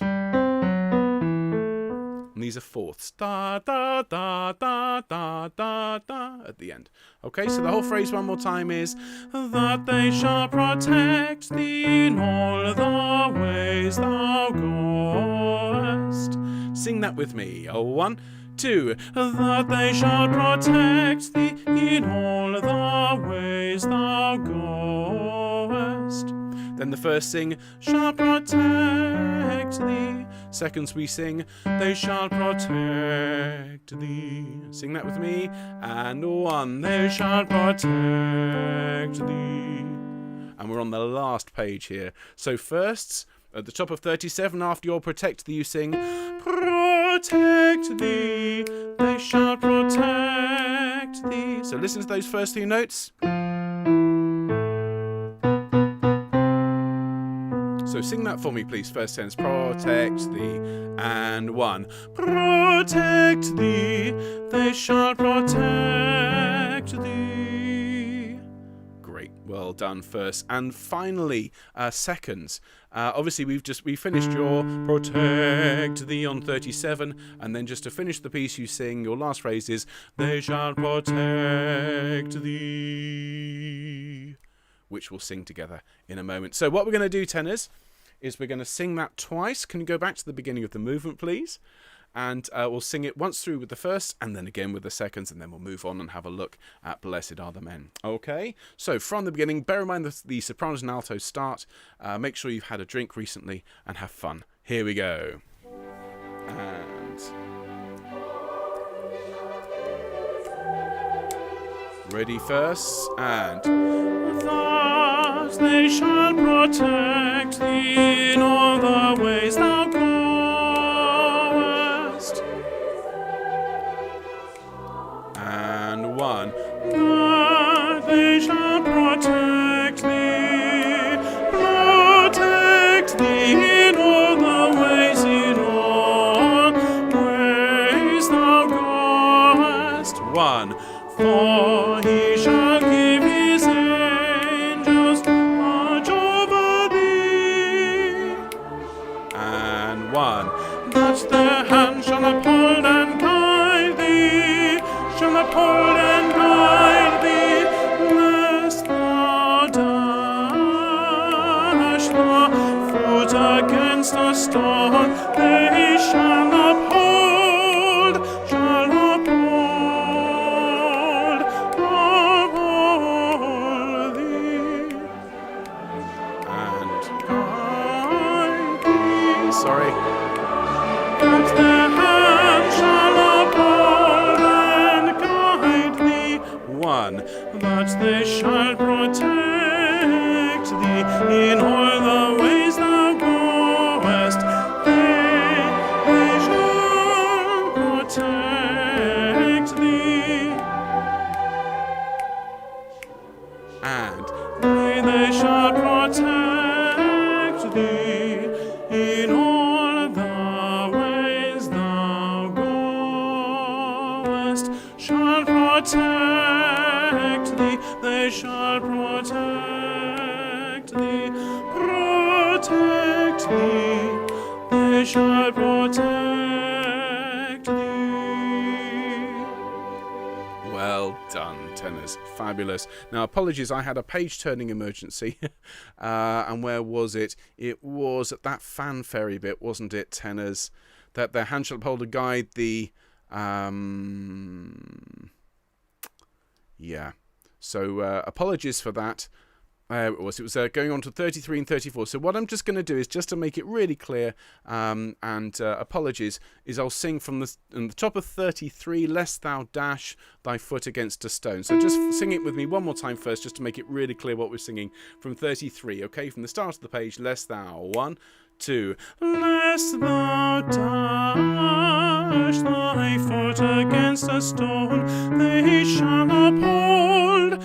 And these are fourths. Da, da, da, da, da, da, da, at the end. Okay, so the whole phrase one more time is, that they shall protect thee in all the ways thou goest. Sing that with me. 1, 2. That they shall protect thee in all the ways thou goest. Then the first sing, shall protect thee. Seconds we sing, they shall protect thee. Sing that with me. And 1, they shall protect thee. And we're on the last page here. So firsts, at the top of 37, after your protect thee, you sing, protect thee, they shall protect thee. So listen to those first 2 notes. So sing that for me, please. First sentence, protect thee. And 1, protect thee, they shall protect thee. Great, well done first. And finally, seconds. Obviously, we finished your protect thee on 37, and then just to finish the piece, you sing your last phrase is, they shall protect thee, which we'll sing together in a moment. So what we're going to do, tenors, is we're going to sing that twice. Can you go back to the beginning of the movement, please? And we'll sing it once through with the first, and then again with the seconds, and then we'll move on and have a look at Blessed Are the Men. Okay? So from the beginning, bear in mind that the sopranos and altos start. Make sure you've had a drink recently and have fun. Here we go. And ready first, and thus they shall protect thee in all the ways thou goest. And 1, that they shall protect thee in all the ways, thou goest. 1, for he shall give his angels charge over thee. And 1, that their hand shall uphold and guide thee, shall uphold and guide thee, lest thou dash the foot against a stone. They shall uphold thee and guide thee. Sorry. That their hand shall uphold and guide thee. 1, that they shall protect thee in all the ways thou goest. They shall protect thee. And they shall protect thee in all the ways thou goest. Shall protect thee, they shall protect thee, they shall protect thee. Well done, tenors. Fabulous. Now, apologies, I had a page-turning emergency. And where was it? It was at that fanfare bit, wasn't it, tenors? That their hand shall uphold and guide the... yeah. So, apologies for that. It was going on to 33 and 34. So what I'm just going to do is, just to make it really clear, and apologies, is I'll sing from the top of 33, lest thou dash thy foot against a stone. So just sing it with me one more time first, just to make it really clear what we're singing from 33, okay? From the start of the page, lest thou, 1, 2, lest thou dash thy foot against a stone, they shall uphold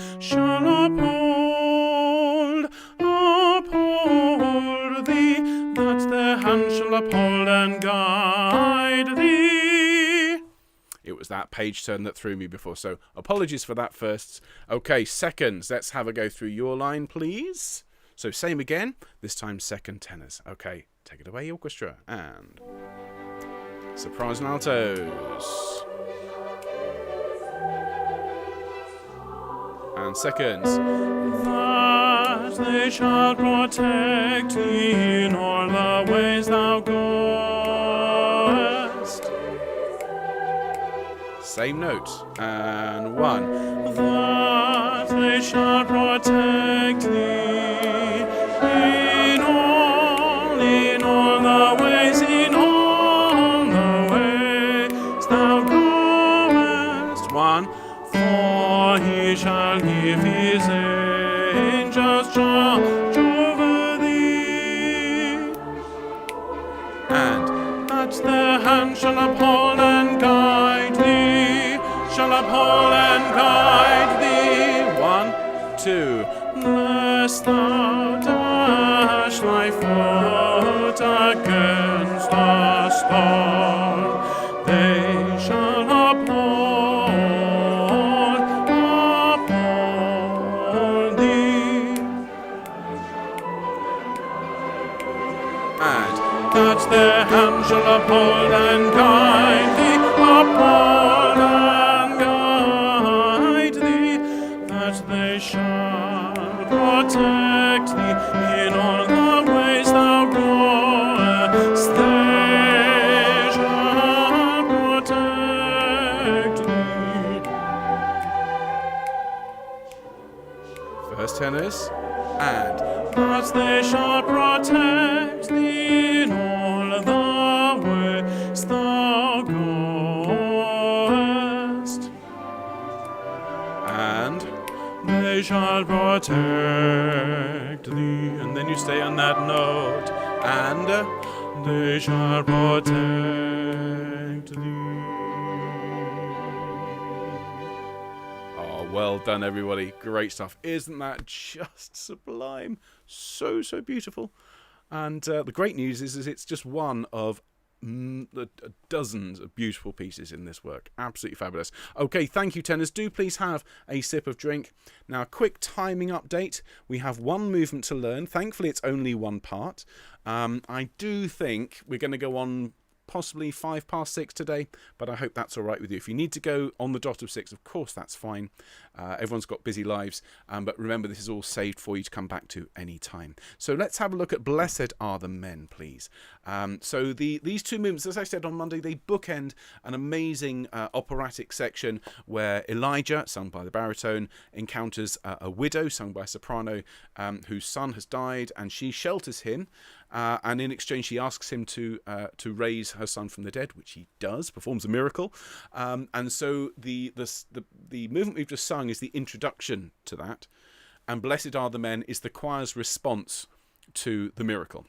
thee, that their hand shall uphold and guide thee. It was that page turn that threw me before, so apologies for that first. Okay, seconds. Let's have a go through your line, please. So same again, this time second tenors. Okay, take it away, orchestra. And Sopranos and altos. And seconds. That they shall protect thee in all the ways thou goest. Same note. And 1. That they shall protect thee in all the ways, in all the ways thou goest. 1. For he shall give his angels charge over thee, And that their hand shall uphold and guide thee, shall uphold and guide thee. 1, 2. Lest thou dash thy foot against a stone, they shall uphold thee. And That their hand shall uphold and guide thee, uphold and guide thee, that they shall protect thee in all the ways thou goest. They shall protect thee. first tenors. And That they shall protect thee in all the ways thou goest. and They shall protect thee. And then you stay on that note. and They shall protect thee. oh, well done, everybody. Great stuff. Isn't that just sublime? So, so beautiful. And the great news is it's just one of dozens of beautiful pieces in this work. Absolutely fabulous. Okay, thank you, tenors. Do please have a sip of drink. Now, quick timing update. We have one movement to learn. Thankfully, it's only one part. I do think we're going to go on possibly 6:05 today, but I hope that's all right with you. If you need to go on the dot of 6, of course, that's fine. Everyone's got busy lives, but remember, this is all saved for you to come back to any time. So let's have a look at Blessed Are the Men, please. So these two movements, as I said on Monday, they bookend an amazing operatic section where Elijah, sung by the baritone, encounters a widow, sung by a soprano, whose son has died, and she shelters him. And in exchange, she asks him to raise her son from the dead, which he does, performs a miracle. And so the movement we've just sung is the introduction to that. And Blessed Are the Men is the choir's response to the miracle.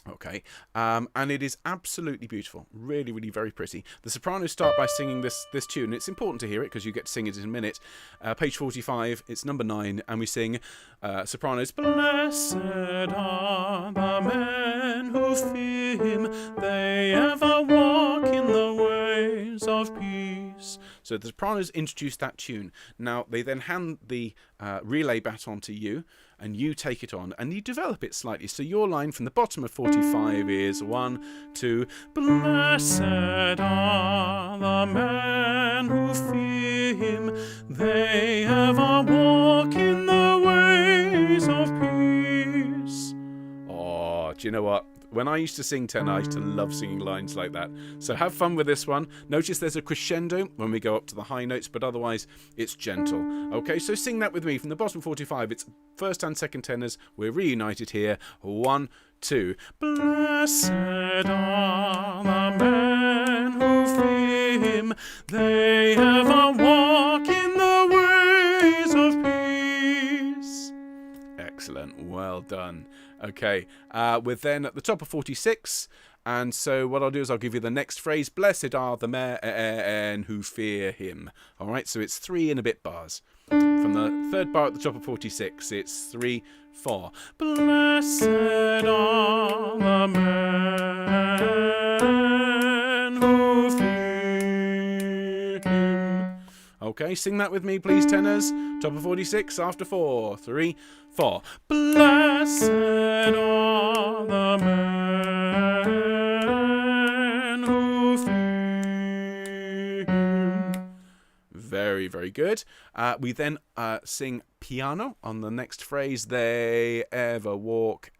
Okay, and it is absolutely beautiful, really, really very pretty. The sopranos start by singing this tune. It's important to hear it because you get to sing it in a minute. Page 45, it's number 9, and we sing sopranos. Blessed are the men who fear him, they ever walk in the ways of peace. So the sopranos introduce that tune. Now they then hand the relay baton to you, and you take it on and you develop it slightly. So your line from the bottom of 45 is 1, 2. Blessed are the men who fear him, they ever walk in the ways of peace. Oh, do you know what? When I used to sing tenor, I used to love singing lines like that. So have fun with this one. Notice there's a crescendo when we go up to the high notes, but otherwise it's gentle. Okay, so sing that with me from the bottom 45. It's first and second tenors. We're reunited here. 1, 2. Blessed are the men who fear him, they ever walk in the ways of peace. Excellent, well done. Okay, we're then at the top of 46, and so what I'll do is I'll give you the next phrase. Blessed are the men who fear him. All right, so it's 3 and a bit bars. From the third bar at the top of 46, it's 3, 4. Blessed are the men who fear him. Okay, sing that with me, please, tenors. Top of 46, after 4, 3, 4. Blessed are the men who fear Very, very good. We then sing piano on the next phrase. They ever walk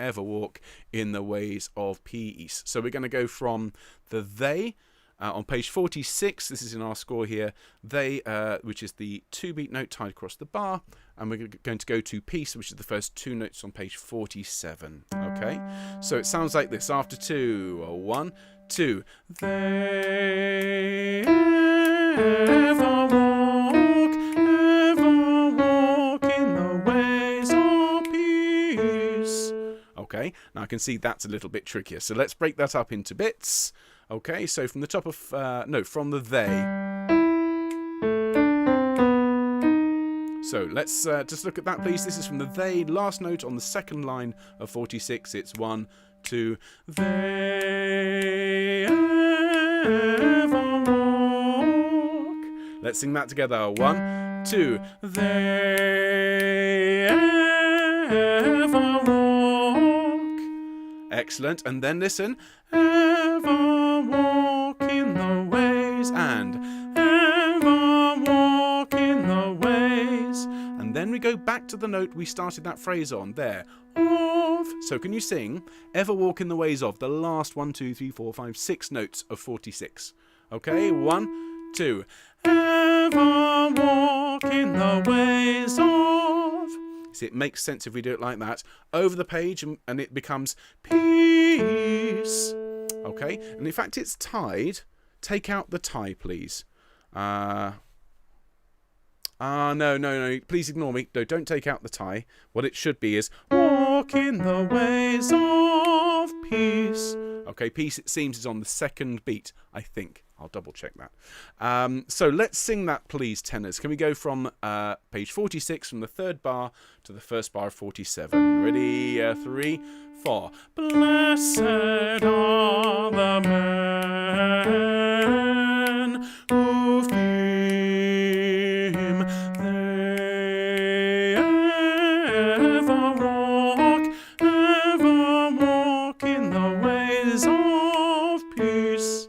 in the ways of peace. So we're going to go from the they on page 46. This is in our score here. They, which is the 2-beat note tied across the bar, and we're going to go to peace, which is the first 2 notes on page 47. Okay, so it sounds like this. After 2, 1, 2. They ever walk in the ways of peace. Okay, now I can see that's a little bit trickier. So let's break that up into bits. Okay, so from the top of, from the they. So let's just look at that, please. This is from the they, last note on the second line of 46. It's 1, 2. They ever walk. Let's sing that together. 1, 2. They ever walk. Excellent. And then listen. Ever walk in the ways, and ever walk in the ways. And then we go back to the note we started that phrase on there. Of. So can you sing ever walk in the ways of the last 1, 2, 3, 4, 5, 6 notes of 46? Okay, 1, 2. Ever walk in the ways of. See, it makes sense if we do it like that. Over the page, and it becomes peace. Okay, and in fact it's tied. Take out the tie, please. No. Please ignore me. No, don't take out the tie. What it should be is walk in the ways of peace. Okay, peace, it seems, is on the second beat, I think. I'll double check that. So let's sing that, please, tenors. Can we go from page 46, from the third bar to the first bar of 47? Ready? 3, 4. Blessed are the men who fear him. They ever walk in the ways of peace.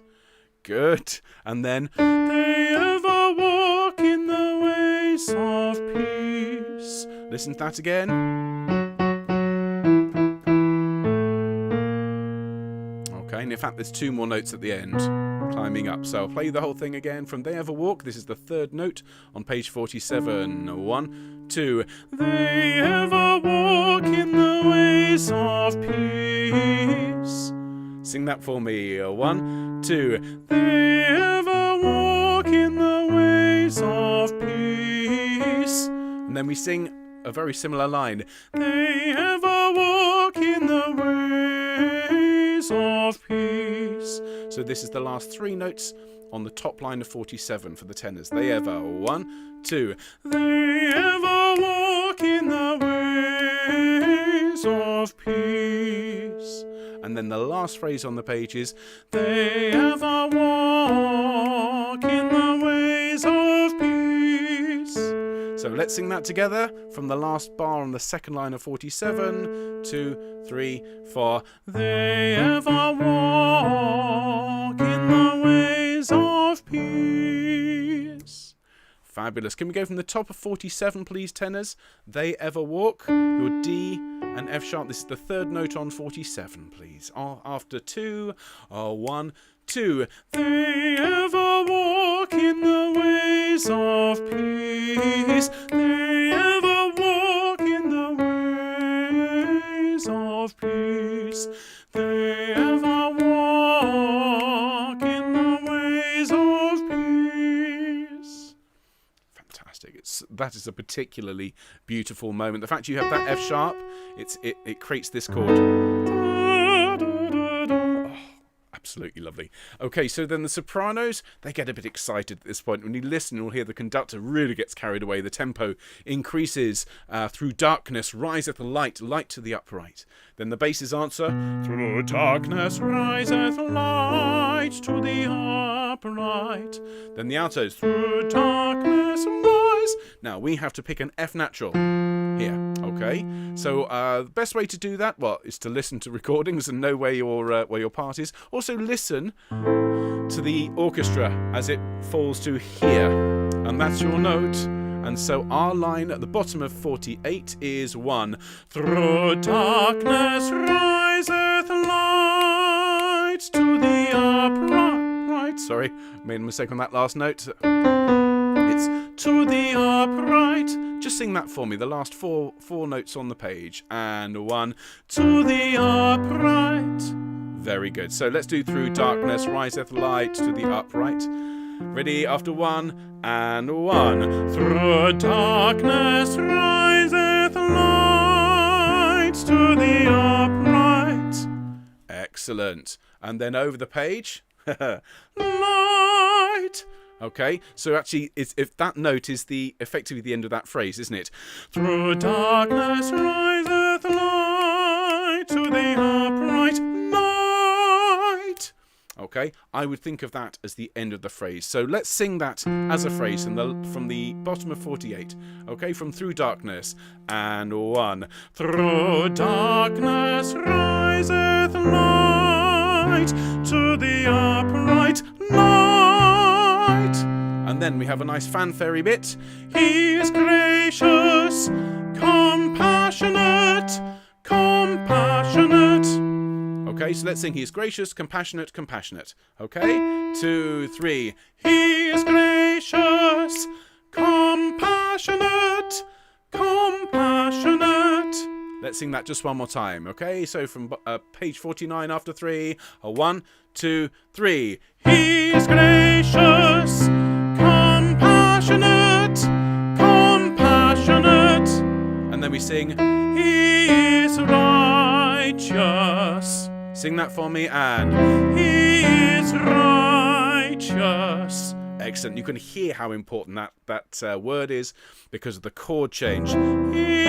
Good. And then they ever walk in the ways of peace. Listen to that again. Okay, and in fact there's 2 more notes at the end, climbing up. So I'll play the whole thing again from They Ever Walk. This is the 3rd note on page 47. 1, 2. They ever walk in the ways of peace. Sing that for me. 1, 2. They ever walk in the ways of peace. And then we sing a very similar line. They ever walk in the ways of peace. So this is the last 3 notes on the top line of 47 for the tenors. They ever. 1, 2. They ever walk in the ways of peace. And then the last phrase on the page is they ever walk in the ways of peace. So let's sing that together from the last bar on the second line of 47. 2, 3, 4. They ever walk in the ways of peace. Fabulous. Can we go from the top of 47, please, tenors? They ever walk. Your D and F sharp. This is the 3rd note on 47, please. After 2, 1, 2. They ever walk in the ways of peace. They ever walk in the ways of peace. They ever walk in the ways of peace. Fantastic. That is a particularly beautiful moment. The fact you have that F sharp, it creates this chord. Absolutely lovely. Okay, so then the sopranos, they get a bit excited at this point. When you listen, you'll hear the conductor really gets carried away. The tempo increases. Through darkness riseth light, light to the upright. Then the basses answer, through darkness riseth light to the upright. Then the altos, through darkness rise. Now we have to pick an F natural. here. Okay, so the best way to do that, well, is to listen to recordings and know where your part is. Also listen to the orchestra as it falls to here, and that's your note. And so our line at the bottom of 48 is 1. Through darkness riseth light to the upright. Sorry, made a mistake on that last note. It's to the upright. Just sing that for me, the last four notes on the page. And 1, to the upright. Very good. So let's do through darkness riseth light to the upright. Ready, after 1 and 1. Through darkness riseth light to the upright. Excellent. And then over the page. Light. Okay, so actually, if that note is effectively the end of that phrase, isn't it? Through darkness riseth light to the upright. Light. Okay, I would think of that as the end of the phrase. So let's sing that as a phrase from the bottom of 48. Okay, from through darkness. And 1. Through darkness riseth light to the upright. Light. And then we have a nice fanfare bit. He is gracious, compassionate, compassionate. Okay, so let's sing He is gracious, compassionate, compassionate. Okay, 2, 3. He is gracious, compassionate, compassionate. Let's sing that just one more time. Okay, so from page 49 after 3. 1, 2, 3. He is gracious, compassionate, compassionate. And then we sing He is righteous. Sing that for me, and He is righteous. excellent. You can hear how important that word is because of the chord change. He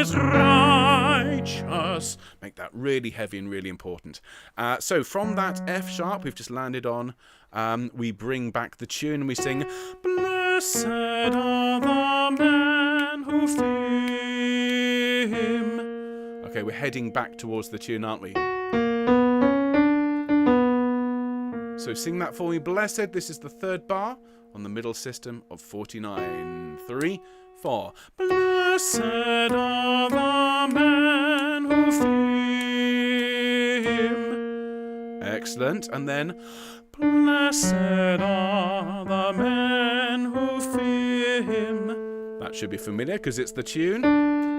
is righteous. Make that really heavy and really important. So from that F sharp we've just landed on, we bring back the tune and we sing, Blessed are the men who fear Him. Okay, we're heading back towards the tune, aren't we? So sing that for me. Blessed, this is the third bar on the middle system of 49. 3, 4. Blessed are the men who fear Him. Excellent. And then, Blessed are the men who fear Him. that should be familiar because it's the tune.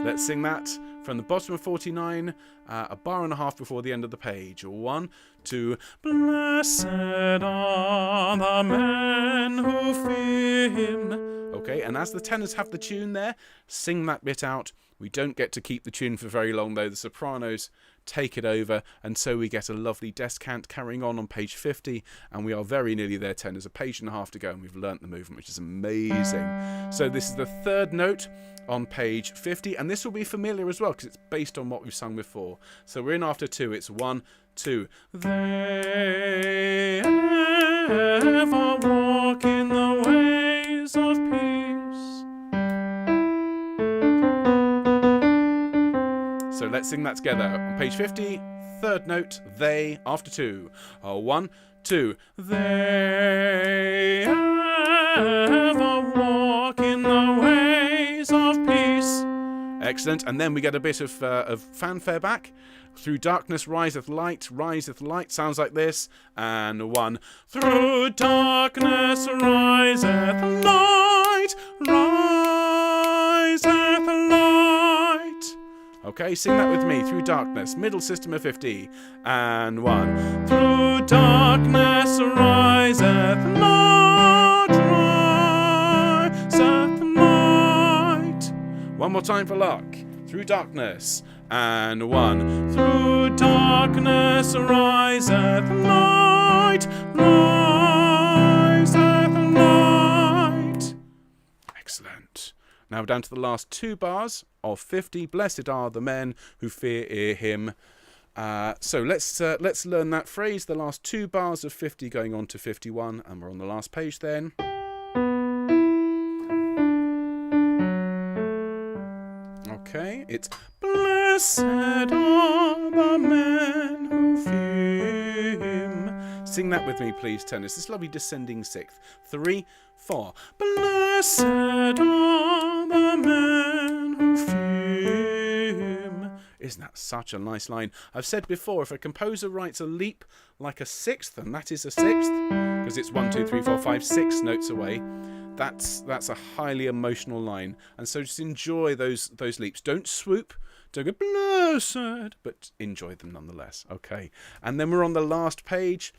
Let's sing that from the bottom of 49, a bar and a half before the end of the page. 1, 2. Blessed are the men who fear Him. Okay, and as the tenors have the tune there, sing that bit out. We don't get to keep the tune for very long though. The sopranos take it over, and so we get a lovely descant carrying on page 50, and we are very nearly there, tenors. A page and a half to go, and we've learnt the movement, which is amazing. So this is the third note on page 50, and this will be familiar as well because it's based on what we've sung before. So we're in after 2. It's 1, 2. They ever walk in the ways of peace. So let's sing that together. On page 50, third note, they, after 2. 1, 2. They ever walk in the ways of peace. Excellent. And then we get a bit of fanfare back. Through darkness riseth light, sounds like this. And 1. Through darkness riseth light, riseth light. Okay, sing that with me. Through darkness, middle system of 50. And 1. Through darkness riseth light, riseth light. One more time for luck. Through darkness. And 1. Through darkness riseth light, riseth light. Excellent. Now down to the last 2 bars of 50. Blessed are the men who fear Him. So let's learn that phrase. The last 2 bars of 50 going on to 51, and we're on the last page then. It's blessed are the men who fear him. Sing that with me, please, tenors. This lovely descending sixth. 3, 4. Blessed are the men who fear him. Isn't that such a nice line? I've said before, if a composer writes a leap like a sixth, and that is a sixth, because it's 1, 2, 3, 4, 5, 6 notes away, that's a highly emotional line. And so just enjoy those leaps. Don't swoop, don't go blessed, but enjoy them nonetheless. Okay, and then we're on the last page.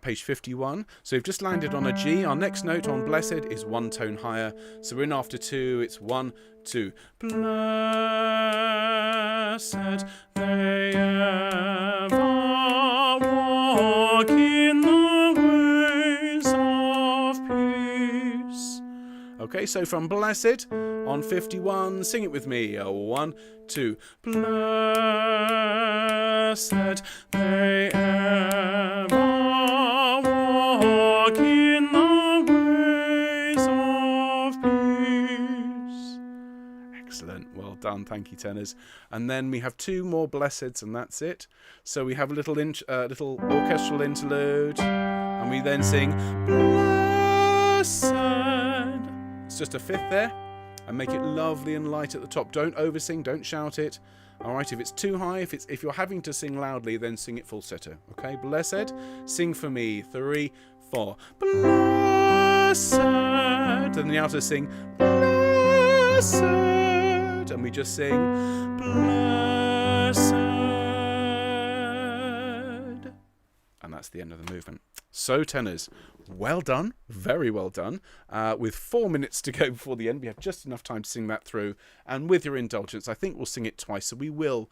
Page 51. So we've just landed on a G. Our next note on blessed is 1 tone higher. So we're in after 2. It's 1, 2. Blessed they ever walk in the ways of peace. Okay, so from blessed on 51, sing it with me. 1, 2. Blessed they ever walk in the ways of peace. Excellent. Well done. Thank you, tenors. And then we have 2 more blesseds, and that's it. So we have a little orchestral interlude, and we then sing blessed. It's just a fifth there, and make it lovely and light at the top. Don't oversing. Don't shout it. All right, if it's too high, if you're having to sing loudly, then sing it falsetto. Okay, blessed. Sing for me. 3, 4. Blessed. And the alto sing blessed. And we just sing blessed. And that's the end of the movement. So, tenors, well done, very well done. With 4 minutes to go before the end, we have just enough time to sing that through. And with your indulgence, I think we'll sing it twice. So we will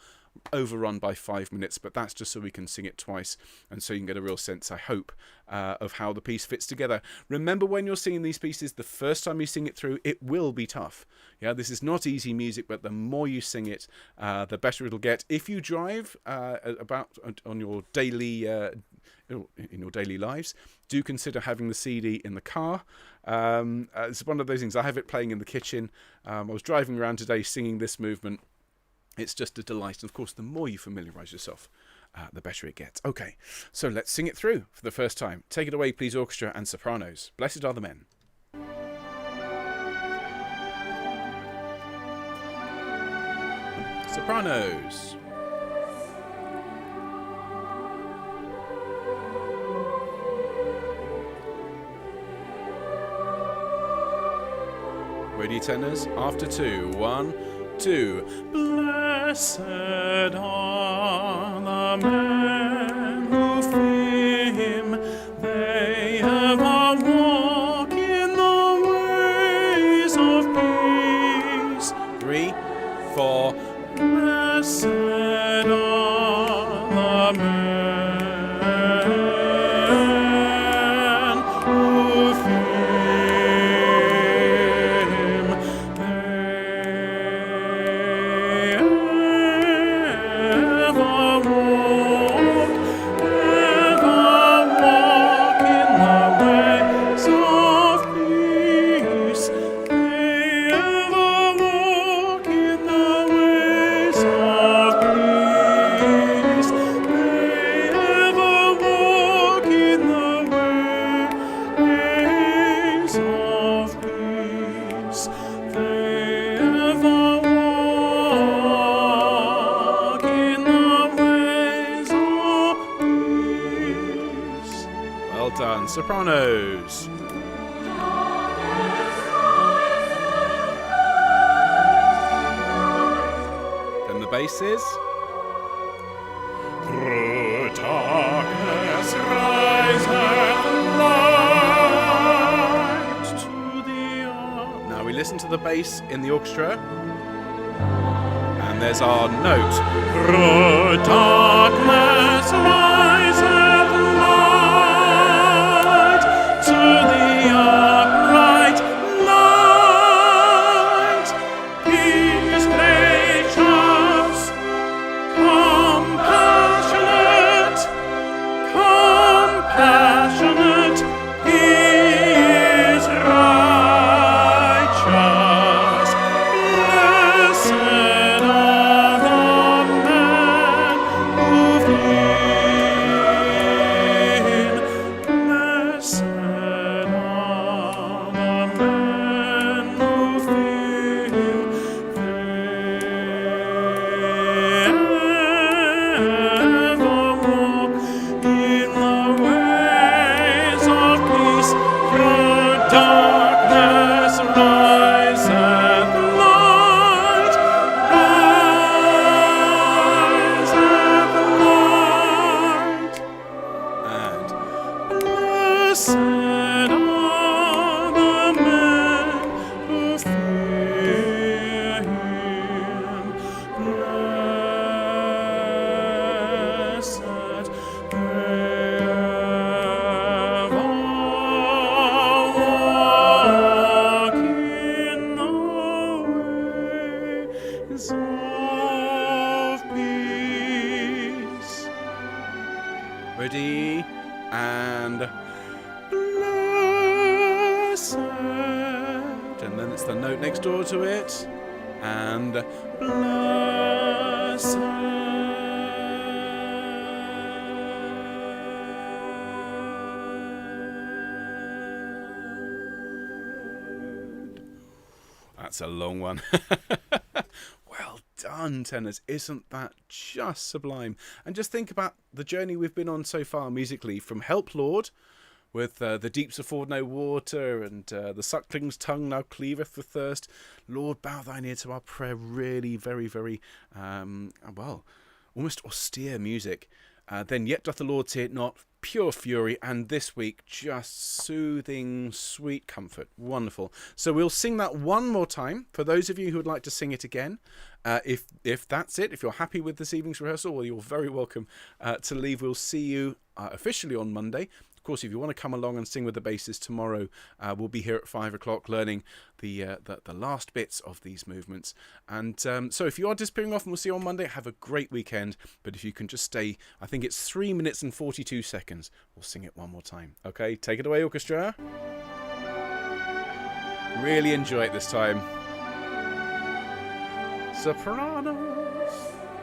overrun by 5 minutes, but that's just so we can sing it twice. And so you can get a real sense, I hope, of how the piece fits together. Remember, when you're singing these pieces, the first time you sing it through, it will be tough. Yeah, this is not easy music, but the more you sing it, the better it'll get. If you drive on your daily in your daily lives, do consider having the CD in the car. It's one of those things. I have it playing in the kitchen. I was driving around today singing this movement. It's just a delight. And of course, the more you familiarise yourself, the better it gets. Okay, so let's sing it through for the first time. Take it away, please, orchestra and sopranos. Blessed are the men. Sopranos. Ready, tenors? After 2. 1, 2. Blessed are the men who fear him. They ever walk in the ways of peace. 3, 4. Blessed are the men who fear him. They ever walk in the ways of peace. They ever walk in the ways of peace. They ever walk in the ways of peace. They ever walk in the ways of peace. Well done, sopranos. Then the basses. Through darkness riseth light to the earth. Now we listen to the bass in the orchestra. And there's our note. Through darkness riseth light to the upright light. Peace, gracious, compassionate, compassionate. He is righteous. Blessed are the note next door to it. And blessed. That's a long one. Well done, tenors. Isn't that just sublime? And just think about the journey we've been on so far musically, from Help Lord, with the deeps afford no water, and the suckling's tongue now cleaveth for thirst. Lord, bow thine ear to our prayer. Really very, very, almost austere music. Then yet doth the Lord see it not, pure fury, and this week just soothing, sweet comfort. Wonderful. So we'll sing that one more time for those of you who would like to sing it again. If that's it, if you're happy with this evening's rehearsal, well, you're very welcome to leave. We'll see you officially on Monday. Of course, if you want to come along and sing with the basses tomorrow, we'll be here at 5 o'clock learning the last bits of these movements. And so if you are disappearing off, and we'll see you on Monday, have a great weekend. But if you can just stay, I think it's 3 minutes and 42 seconds. We'll sing it one more time. Okay, take it away, orchestra. Really enjoy it this time. Sopranos.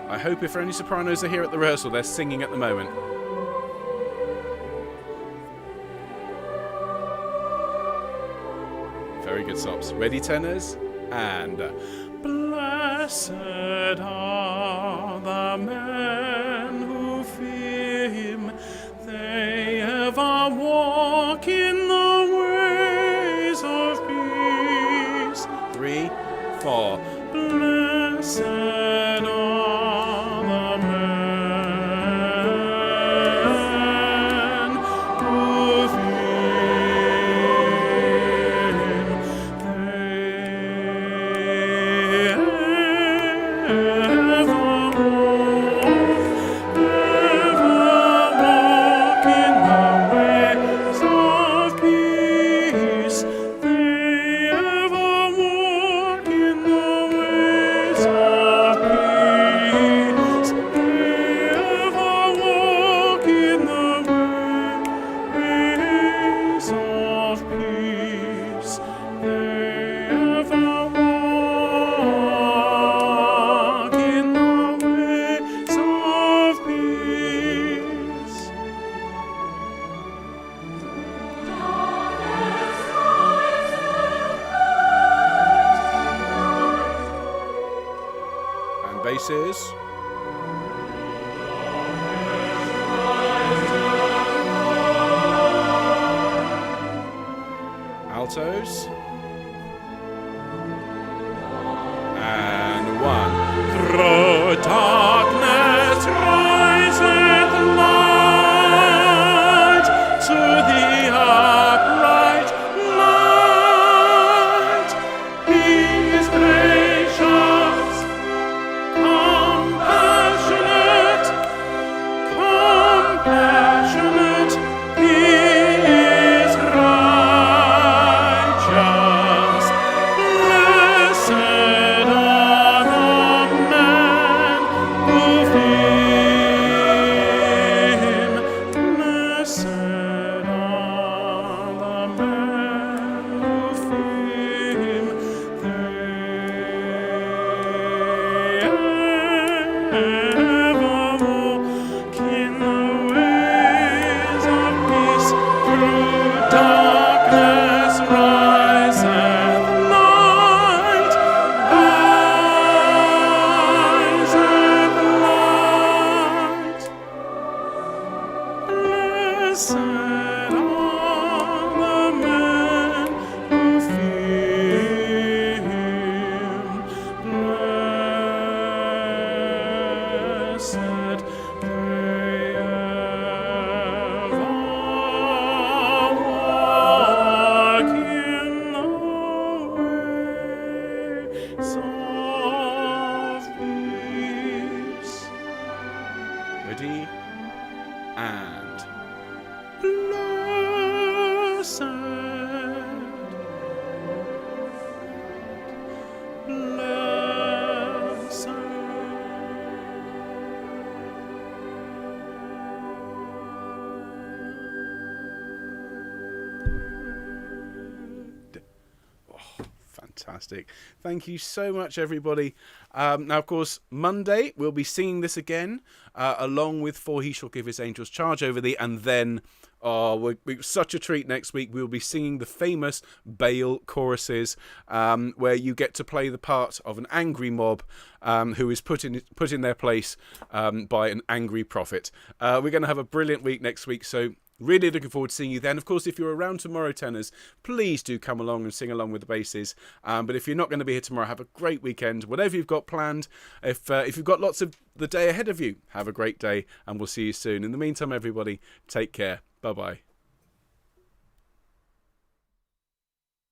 I hope if any sopranos are here at the rehearsal, they're singing at the moment. Very good stops. Ready, tenors? And blessed are the men who fear him. They ever walk in the ways of peace. 3, 4. Blessed are the men who fear him. Basses. Altos. And 1. Through darkness riseth light, to the upright light. He is gracious, compassionate, he is righteous. Fantastic. Thank you so much, everybody. Now, of course, Monday we'll be singing this again, along with For He Shall Give His Angels Charge Over Thee, and then such a treat next week. We'll be singing the famous Baal choruses, where you get to play the part of an angry mob who is put in their place by an angry prophet. We're going to have a brilliant week next week, so really looking forward to seeing you then. Of course, if you're around tomorrow, tenors, please do come along and sing along with the basses. But if you're not going to be here tomorrow, have a great weekend. Whatever you've got planned, if you've got lots of the day ahead of you, have a great day, and we'll see you soon. In the meantime, everybody, take care. Bye-bye.